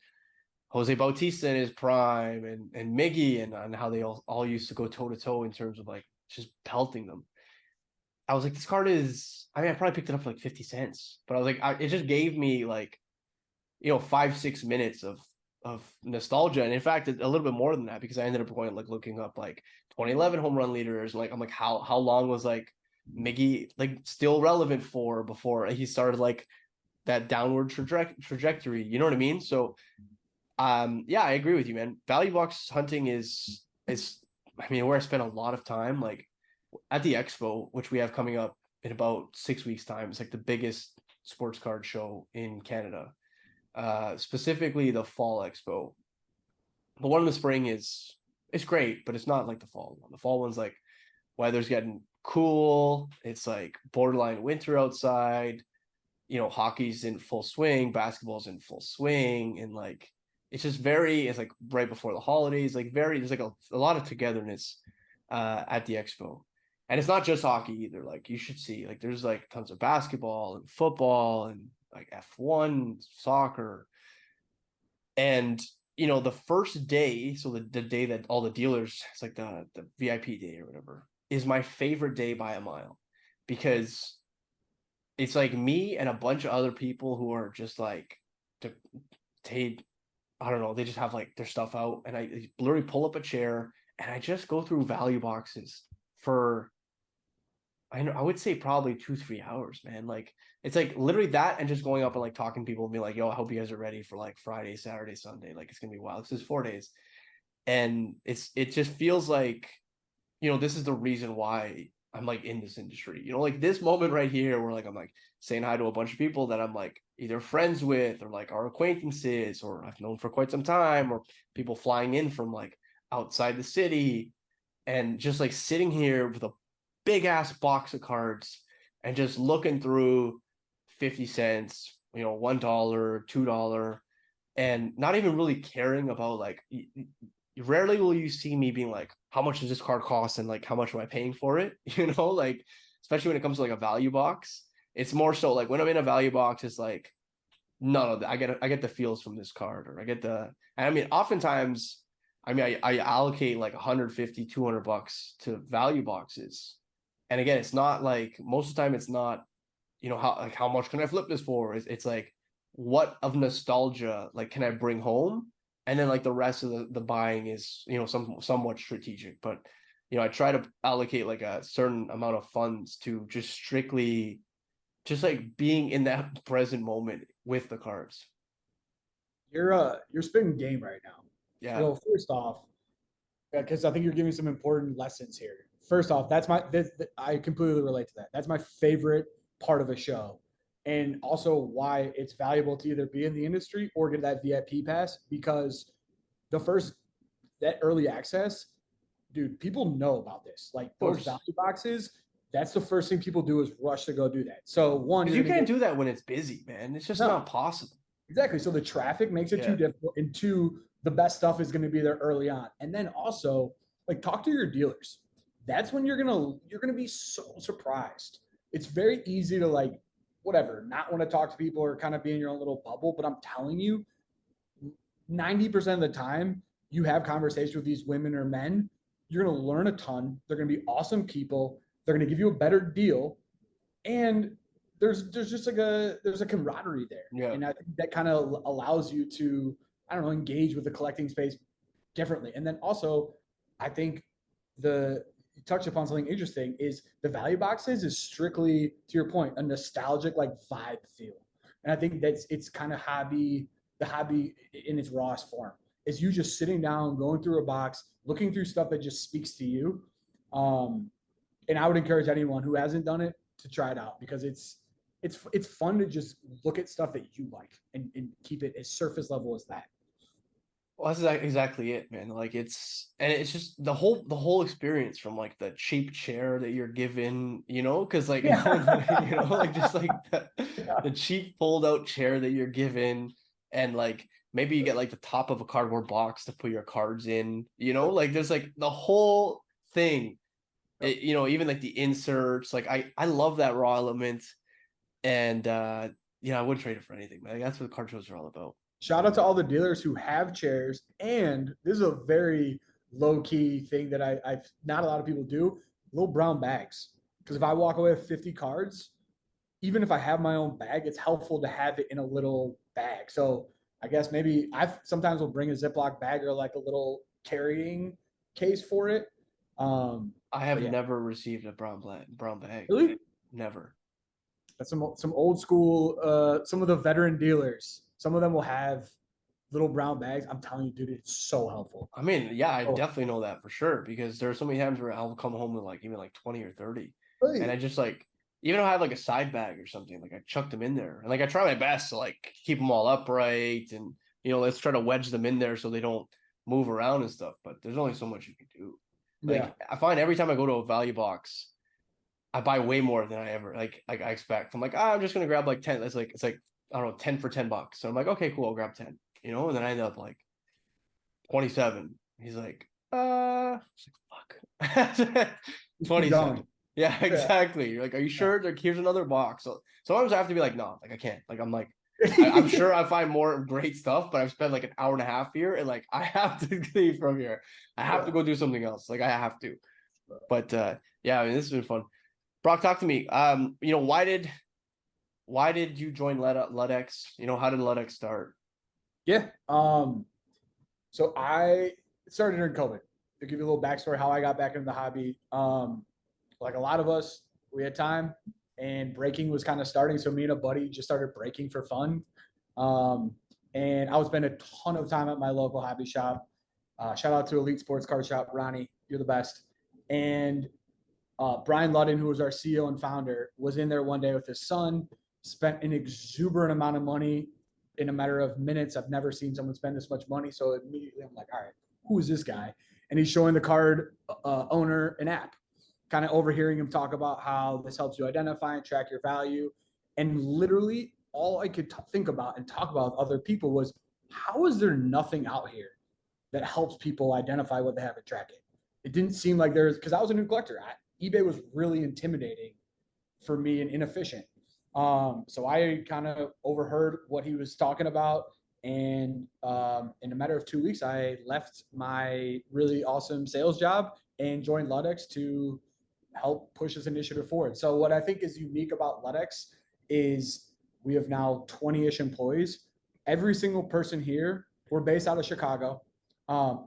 Jose Bautista in his prime, and Miggy, and how they all used to go toe to toe in terms of like just pelting them. I was like, this card is. I mean, I probably picked it up for like 50 cents, but I was like, it just gave me like 5-6 minutes of nostalgia, and in fact, a little bit more than that because I ended up going like looking up like 2011 home run leaders. Like I'm like, how long was like Miggy like still relevant for before he started like that downward trajectory? You know what I mean? So yeah, I agree with you, man. Value box hunting is I mean where I spent a lot of time, like at the expo, which we have coming up in about 6 weeks time. It's like the biggest sports card show in Canada, specifically the fall expo. The one in the spring is it's great, but it's not like the fall one. The fall one's like weather's getting cool, it's like borderline winter outside, hockey's in full swing, basketball's in full swing, and like it's like right before the holidays, like there's like a lot of togetherness at the expo. And it's not just hockey either. Like you should see, like there's like tons of basketball and football and like F1, soccer. And the first day, so the day that all the dealers, it's like the VIP day or whatever, is my favorite day by a mile, because it's like me and a bunch of other people who are just like to take, I don't know, they just have like their stuff out, and I literally pull up a chair and I just go through value boxes for, I know, I would say probably 2-3 hours, man. Like it's like literally that, and just going up and like talking to people and being like, yo, I hope you guys are ready for like Friday, Saturday, Sunday. Like it's gonna be wild. This is 4 days. And it just feels like, this is the reason why I'm like in this industry. Like this moment right here where like I'm like saying hi to a bunch of people that I'm like either friends with or like our acquaintances or I've known for quite some time, or people flying in from like outside the city, and just like sitting here with a big ass box of cards and just looking through 50 cents, $1, $2, and not even really caring about like rarely will you see me being like, how much does this card cost and like how much am I paying for it? Like especially when it comes to like a value box. It's more so like when I'm in a value box, it's like, no, I get the feels from this card, or I get the, and I mean oftentimes, I mean I allocate like 150, $200 to value boxes. And again, it's not like most of the time it's not, how much can I flip this for? It's like what of nostalgia like can I bring home? And then like the rest of the buying is, somewhat strategic. But I try to allocate like a certain amount of funds to just strictly just like being in that present moment with the cards. You're spitting game right now. Yeah, So first off, because I think you're giving some important lessons here. First off, I completely relate to that. That's my favorite part of a show, and also why it's valuable to either be in the industry or get that VIP pass, because the first that early access, dude, people know about this. Like of those course. value boxes, that's the first thing people do is rush to go do that. So one, Because you're you gonna can't get do that when it's busy, man. It's just no, not possible. exactly. So the traffic makes it too Yeah. difficult. And two, the best stuff is going to be there early on. And then also, like, talk to your dealers. That's when you're gonna be so surprised. It's very easy to like whatever, not want to talk to people or kind of be in your own little bubble. But I'm telling you, 90% of the time you have conversations with these women or men, you're gonna learn a ton. They're gonna be awesome people. They're gonna give you a better deal, and there's just like there's a camaraderie there, Yeah. and I think that kind of allows you to, I don't know, engage with the collecting space differently. And then also I think the you touched upon something interesting is the value boxes is strictly, to your point, a nostalgic like vibe feel. And I think it's kind of the hobby in its rawest form is you just sitting down, going through a box, looking through stuff that just speaks to you. Um, and I would encourage anyone who hasn't done it to try it out because it's fun to just look at stuff that you like and keep it as surface level as that. Well, that's exactly it, man. Like it's just the whole experience from like the cheap chair that you're given, because like Yeah. like just like the cheap fold out chair that you're given, and like maybe you get like the top of a cardboard box to put your cards in, like there's like the whole thing. Even like the inserts, like I love that raw element, and I wouldn't trade it for anything, man. Like, that's what card shows are all about. Shout out to all the dealers who have chairs. And this is a very low key thing that I've not a lot of people do little brown bags. Because if I walk away with 50 cards, even if I have my own bag, it's helpful to have it in a little bag. So I guess maybe I sometimes will bring a Ziploc bag or like a little carrying case for it. I But have yeah, never received a brown bag. really, Never. that's some old school. Some of the veteran dealers, some of them will have little brown bags. I'm telling you, dude, it's so helpful. I mean, yeah, I Oh, definitely know that for sure because there are so many times where I'll come home with like even like 20 or 30. And I really? just like, even if I have like a side bag or something, like I chuck them in there. And like I try my best to like keep them all upright and let's try to wedge them in there so they don't move around and stuff. But there's only so much you can do. Yeah. Like I find every time I go to a value box, I buy way more than I ever like I expect. I'm like, I'm just gonna grab like 10. That's like it's like I don't know, 10 for $10. So I'm like, okay, cool, I'll grab 10, and then I end up like 27. He's like, it's like, fuck. Just keep going. 27. Yeah, Yeah. exactly. You're like, are you Yeah. sure? Like, here's another box. So sometimes I have to be like, no, like I can't. Like I'm like, I'm sure I find more great stuff, but I've spent like an hour and a half here, and like I have to leave from here. I have to Yeah. go do something else. Like I have to. But yeah, I mean, this has been fun. Brock, talk to me. Why did you join Ludex? How did Ludex start? Yeah. So I started during COVID. To give you a little backstory, how I got back into the hobby. Like a lot of us, we had time, and breaking was kind of starting. So me and a buddy just started breaking for fun. Um, and I would spend a ton of time at my local hobby shop. Shout out to Elite Sports Card Shop, Ronnie. You're the best. And Brian Ludden, who was our CEO and founder, was in there one day with his son, spent an exuberant amount of money in a matter of minutes. I've never seen someone spend this much money. So immediately I'm like, all right, who is this guy? And he's showing the card owner an app, kind of overhearing him talk about how this helps you identify and track your value. And literally all I could think about and talk about with other people was, how is there nothing out here that helps people identify what they have and track it? It didn't seem like there's, because I was a new collector. eBay was really intimidating for me and inefficient. So I kind of overheard what he was talking about. And in a matter of 2 weeks, I left my really awesome sales job and joined Ludex to help push this initiative forward. So what I think is unique about Ludex is we have now 20-ish employees. Every single person here, we're based out of Chicago.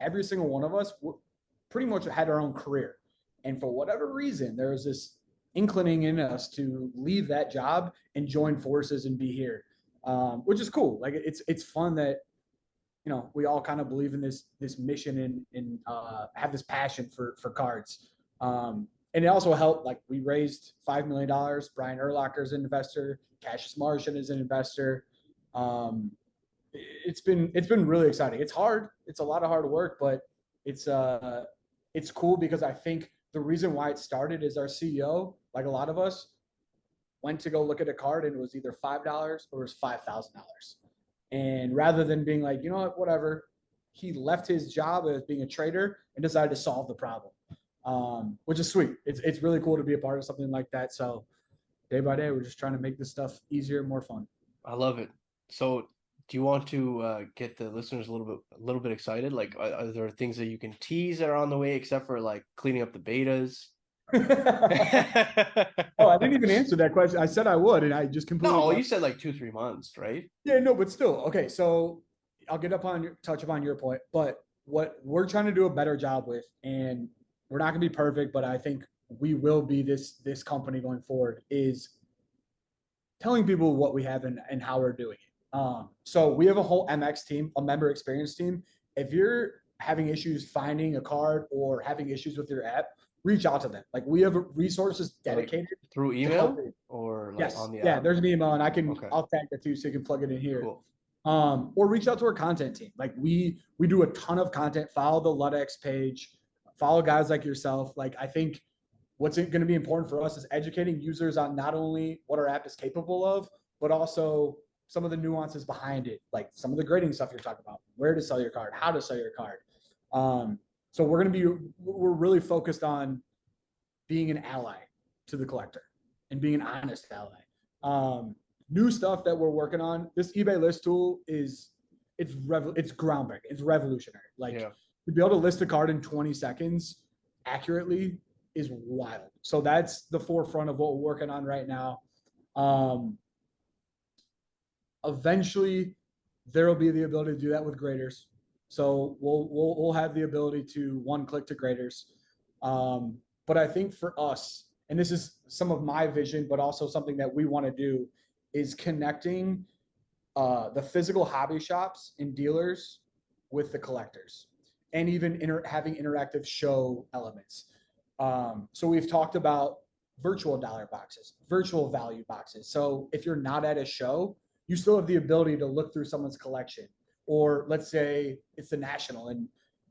Every single one of us pretty much had our own career. And for whatever reason, there was this inclining in us to leave that job and join forces and be here, which is cool. Like it's fun that we all kind of believe in this mission and have this passion for cards. And it also helped. Like we raised $5 million. Brian Urlacher is an investor. Cassius Martian is an investor. Um, it's been really exciting. It's hard. It's a lot of hard work, but it's cool because I think the reason why it started is our CEO, like a lot of us, went to go look at a card and it was either $5 or it was $5,000. And rather than being like, you know what, whatever, he left his job as being a trader and decided to solve the problem, which is sweet. It's really cool to be a part of something like that. So day by day, we're just trying to make this stuff easier and more fun. I love it. So, do you want to get the listeners a little bit excited? Like, are there things that you can tease that are on the way, except for like cleaning up the betas? Oh, I didn't even answer that question. I said I would, and I just completely No, you left. said like 2-3 months, right? Yeah, no, but still, okay. So I'll touch upon your point, but what we're trying to do a better job with, and we're not going to be perfect, but I think we will be this company going forward, is telling people what we have and how we're doing it. So we have a whole MX team, a member experience team. If you're having issues finding a card or having issues with your app, reach out to them. Like, we have resources dedicated through to help email you. or like Yes. on the Yeah, app? there's an email, and Okay, I'll tag that too so you can plug it in here. cool. Or reach out to our content team. Like, we do a ton of content. Follow the Ludex page, follow guys like yourself. Like, I think what's going to be important for us is educating users on not only what our app is capable of, but also some of the nuances behind it, like some of the grading stuff you're talking about, where to sell your card, how to sell your card. So we're really focused on being an ally to the collector and being an honest ally. New stuff that we're working on. This eBay list tool it's groundbreaking. It's revolutionary. Like, Yeah. to be able to list a card in 20 seconds accurately is wild. So that's the forefront of what we're working on right now. Eventually, there will be the ability to do that with graders. So we'll have the ability to one click to graders. But I think for us, and this is some of my vision, but also something that we want to do, is connecting the physical hobby shops and dealers with the collectors, and even having interactive show elements. So we've talked about virtual dollar boxes, virtual value boxes. So if you're not at a show, you still have the ability to look through someone's collection. Or let's say it's the National and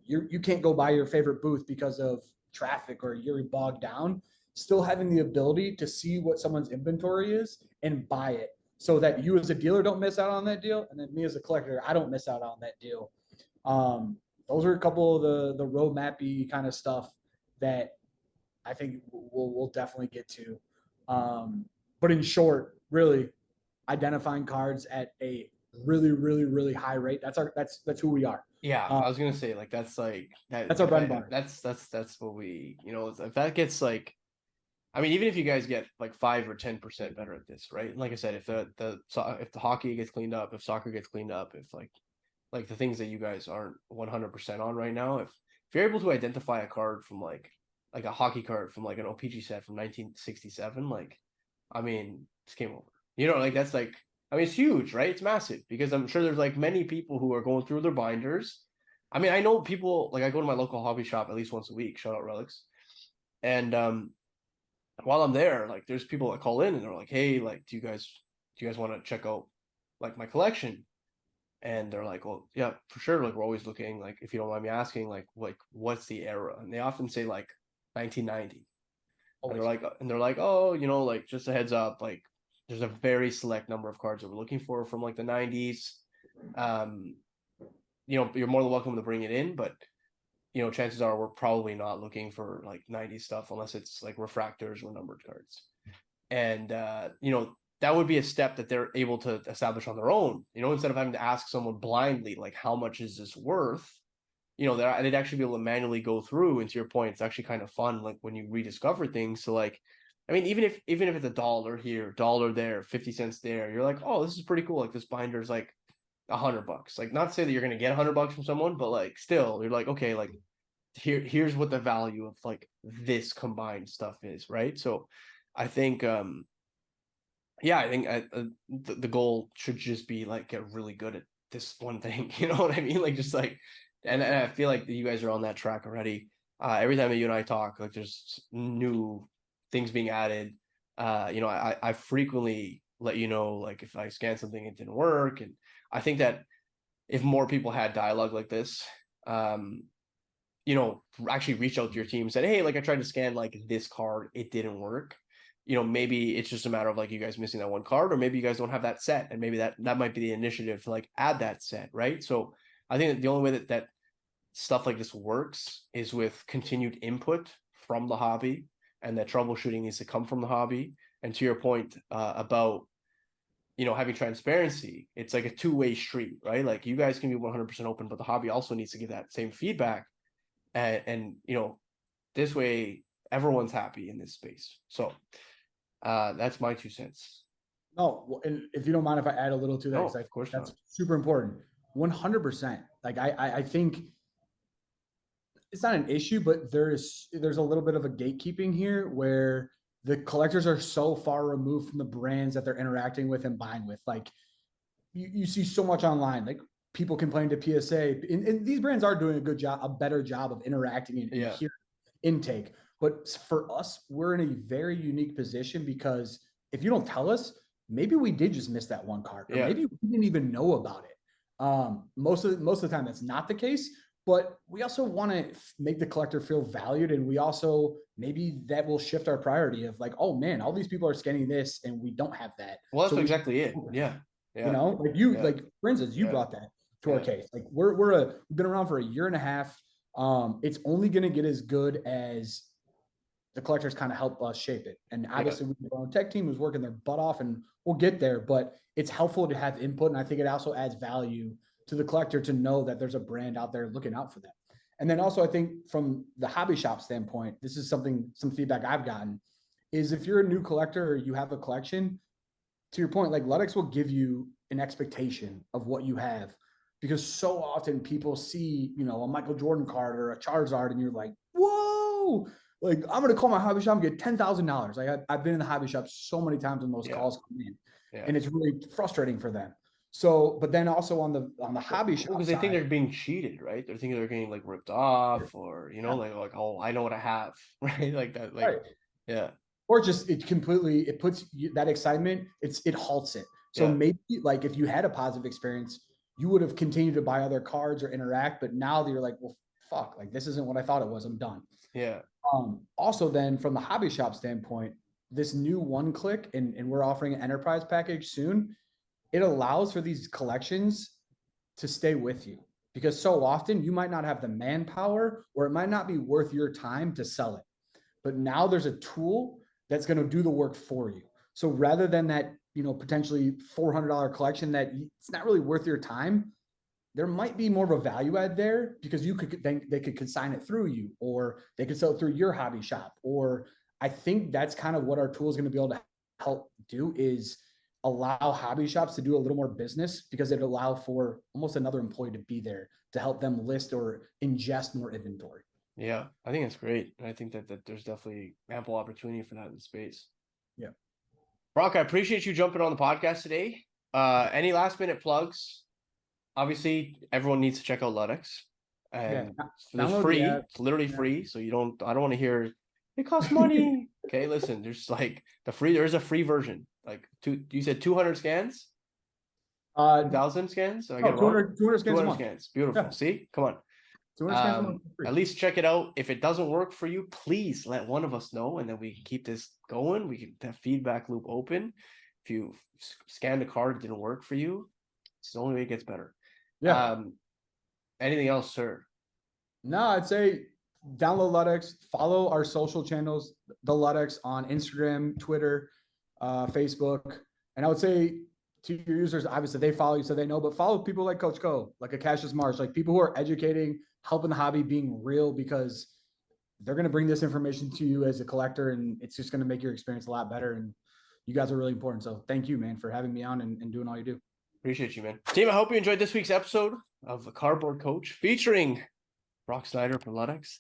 you can't go by your favorite booth because of traffic or you're bogged down. Still having the ability to see what someone's inventory is and buy it, so that you as a dealer don't miss out on that deal, and then me as a collector, I don't miss out on that deal. Those are a couple of the roadmap-y kind of stuff that I think we'll definitely get to. But in short, really identifying cards at a really, really, really high rate. That's who we are. Yeah, I was gonna say like that's like that. That's our If bread and butter. that's what we, if that gets like, I mean, even if you guys get like 5 or 10% better at this, right? Like I said, if if the hockey gets cleaned up, if soccer gets cleaned up, if like the things that you guys aren't 100% on right now, if you're able to identify a card from like a hockey card from like an OPG set from 1967, like, I mean, it's game over. Like that's like, I mean, it's huge, right? It's massive because I'm sure there's like many people who are going through their binders. I mean, I know people, like I go to my local hobby shop at least once a week, shout out Relics. And while I'm there, like there's people that call in and they're like, "Hey, like do you guys want to check out like my collection?" And they're like, "Well, yeah, for sure. Like we're always looking. Like if you don't mind me asking, like what's the era?" And they often say like 1990. And Always. they're like, "Oh, like just a heads up, like there's a very select number of cards that we're looking for from like the 90s. Um, you're more than welcome to bring it in, but chances are we're probably not looking for like 90s stuff unless it's like refractors or numbered cards." And that would be a step that they're able to establish on their own, instead of having to ask someone blindly like how much is this worth. They'd actually be able to manually go through. And to your point, it's actually kind of fun, like when you rediscover things. So like, I mean, even if it's $1 here, $1 there, 50 cents there, you're like, oh, this is pretty cool. Like this binder is like $100. Like, not to say that you're gonna get $100 from someone, but like still, you're like, okay, like here's what the value of like this combined stuff is, right? So I think yeah, I think the goal should just be like get really good at this one thing. You know what I mean? Like just like, and I feel like you guys are on that track already. Every time that you and I talk, like there's new things being added. I frequently let you know like if I scan something it didn't work, and I think that if more people had dialogue like this, um, actually reach out to your team and said, hey, like I tried to scan like this card, it didn't work. Maybe it's just a matter of like you guys missing that one card, or maybe you guys don't have that set, and maybe that might be the initiative to like add that set, right? So I think that the only way that stuff like this works is with continued input from the hobby, and that troubleshooting needs to come from the hobby. And to your point about having transparency, it's like a two-way street, right? Like you guys can be 100% open, but the hobby also needs to give that same feedback, and this way everyone's happy in this space. So that's my 2 cents. No, and if you don't mind if I add a little to that, No, because I of course that's not. super important. 100%. Like I think it's not an issue, but there's a little bit of a gatekeeping here where the collectors are so far removed from the brands that they're interacting with and buying with. Like you see so much online, like people complaining to PSA, and these brands are doing a good job, a better job of interacting and Yeah. hearing intake. But for us, we're in a very unique position because if you don't tell us, maybe we did just miss that one card, or Yeah. maybe we didn't even know about it. Most of the time, that's not the case. But we also want to make the collector feel valued, and we also maybe that will shift our priority of like, oh man, all these people are scanning this, and we don't have that. Well, that's So we, exactly it. Yeah. you Yeah. know, like you, Yeah. like for instance, you Yeah. brought that to our Yeah. case. Like we've been around for a year and a half. It's only going to get as good as the collectors kind of help us shape it. And obviously, our own tech team is working their butt off, and we'll get there. But it's helpful to have input, and I think it also adds value to the collector to know that there's a brand out there looking out for them. And then also, I think from the hobby shop standpoint, this is some feedback I've gotten is if you're a new collector or you have a collection, to your point, like Ludex will give you an expectation of what you have, because so often people see, a Michael Jordan card or a Charizard, and you're like, whoa, like I'm gonna call my hobby shop and get $10,000. Like I've been in the hobby shop so many times when those calls come in, and it's really frustrating for them. So, but then also on the hobby shop because they think side, they're being cheated, right? They're thinking they're getting like ripped off, or like oh, I know what I have, right? Like that, like right. yeah. Or just it puts that excitement, it halts it. So maybe like if you had a positive experience, you would have continued to buy other cards or interact, but now that you're like, well, fuck, like this isn't what I thought it was. I'm done. Yeah. Also then from the hobby shop standpoint, this new one click, and we're offering an enterprise package soon. It allows for these collections to stay with you, because so often you might not have the manpower, or it might not be worth your time to sell it. But now there's a tool that's going to do the work for you. So rather than that, potentially $400 collection that it's not really worth your time, there might be more of a value add there, because they could consign it through you, or they could sell it through your hobby shop. Or I think that's kind of what our tool is going to be able to help do, is allow hobby shops to do a little more business, because it allow for almost another employee to be there to help them list or ingest more inventory. Yeah, I think it's great. I think that there's definitely ample opportunity for that in space. Yeah. Brock, I appreciate you jumping on the podcast today. Any last minute plugs? Obviously, everyone needs to check out Ludex. And it's free. It's literally free. So I don't want to hear it costs money. Okay, listen, there's like there's a free version. Like you said 200 scans? 1,000 scans? Did I get it wrong? 200 scans. 200 scans. Beautiful. Yeah. See? Come on. At least check it out. If it doesn't work for you, please let one of us know, and then we can keep this going. We can have feedback loop open. If you scanned a card, it didn't work for you, it's the only way it gets better. Yeah. Anything else, sir? No, I'd say download Ludex, follow our social channels, the Ludex on Instagram, Twitter, Facebook. And I would say to your users, obviously they follow you so they know, but follow people like Coach Co, like a Cassius Marsh, like people who are educating, helping the hobby, being real, because they're going to bring this information to you as a collector, and it's just going to make your experience a lot better. And you guys are really important. So thank you, man, for having me on and doing all you do. Appreciate you, man. Team, I hope you enjoyed this week's episode of the Cardboard Coach featuring Brock Snider from Ludex.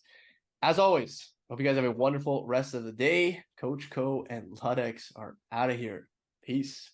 As always, hope you guys have a wonderful rest of the day. Coach Co and Ludex are out of here. Peace.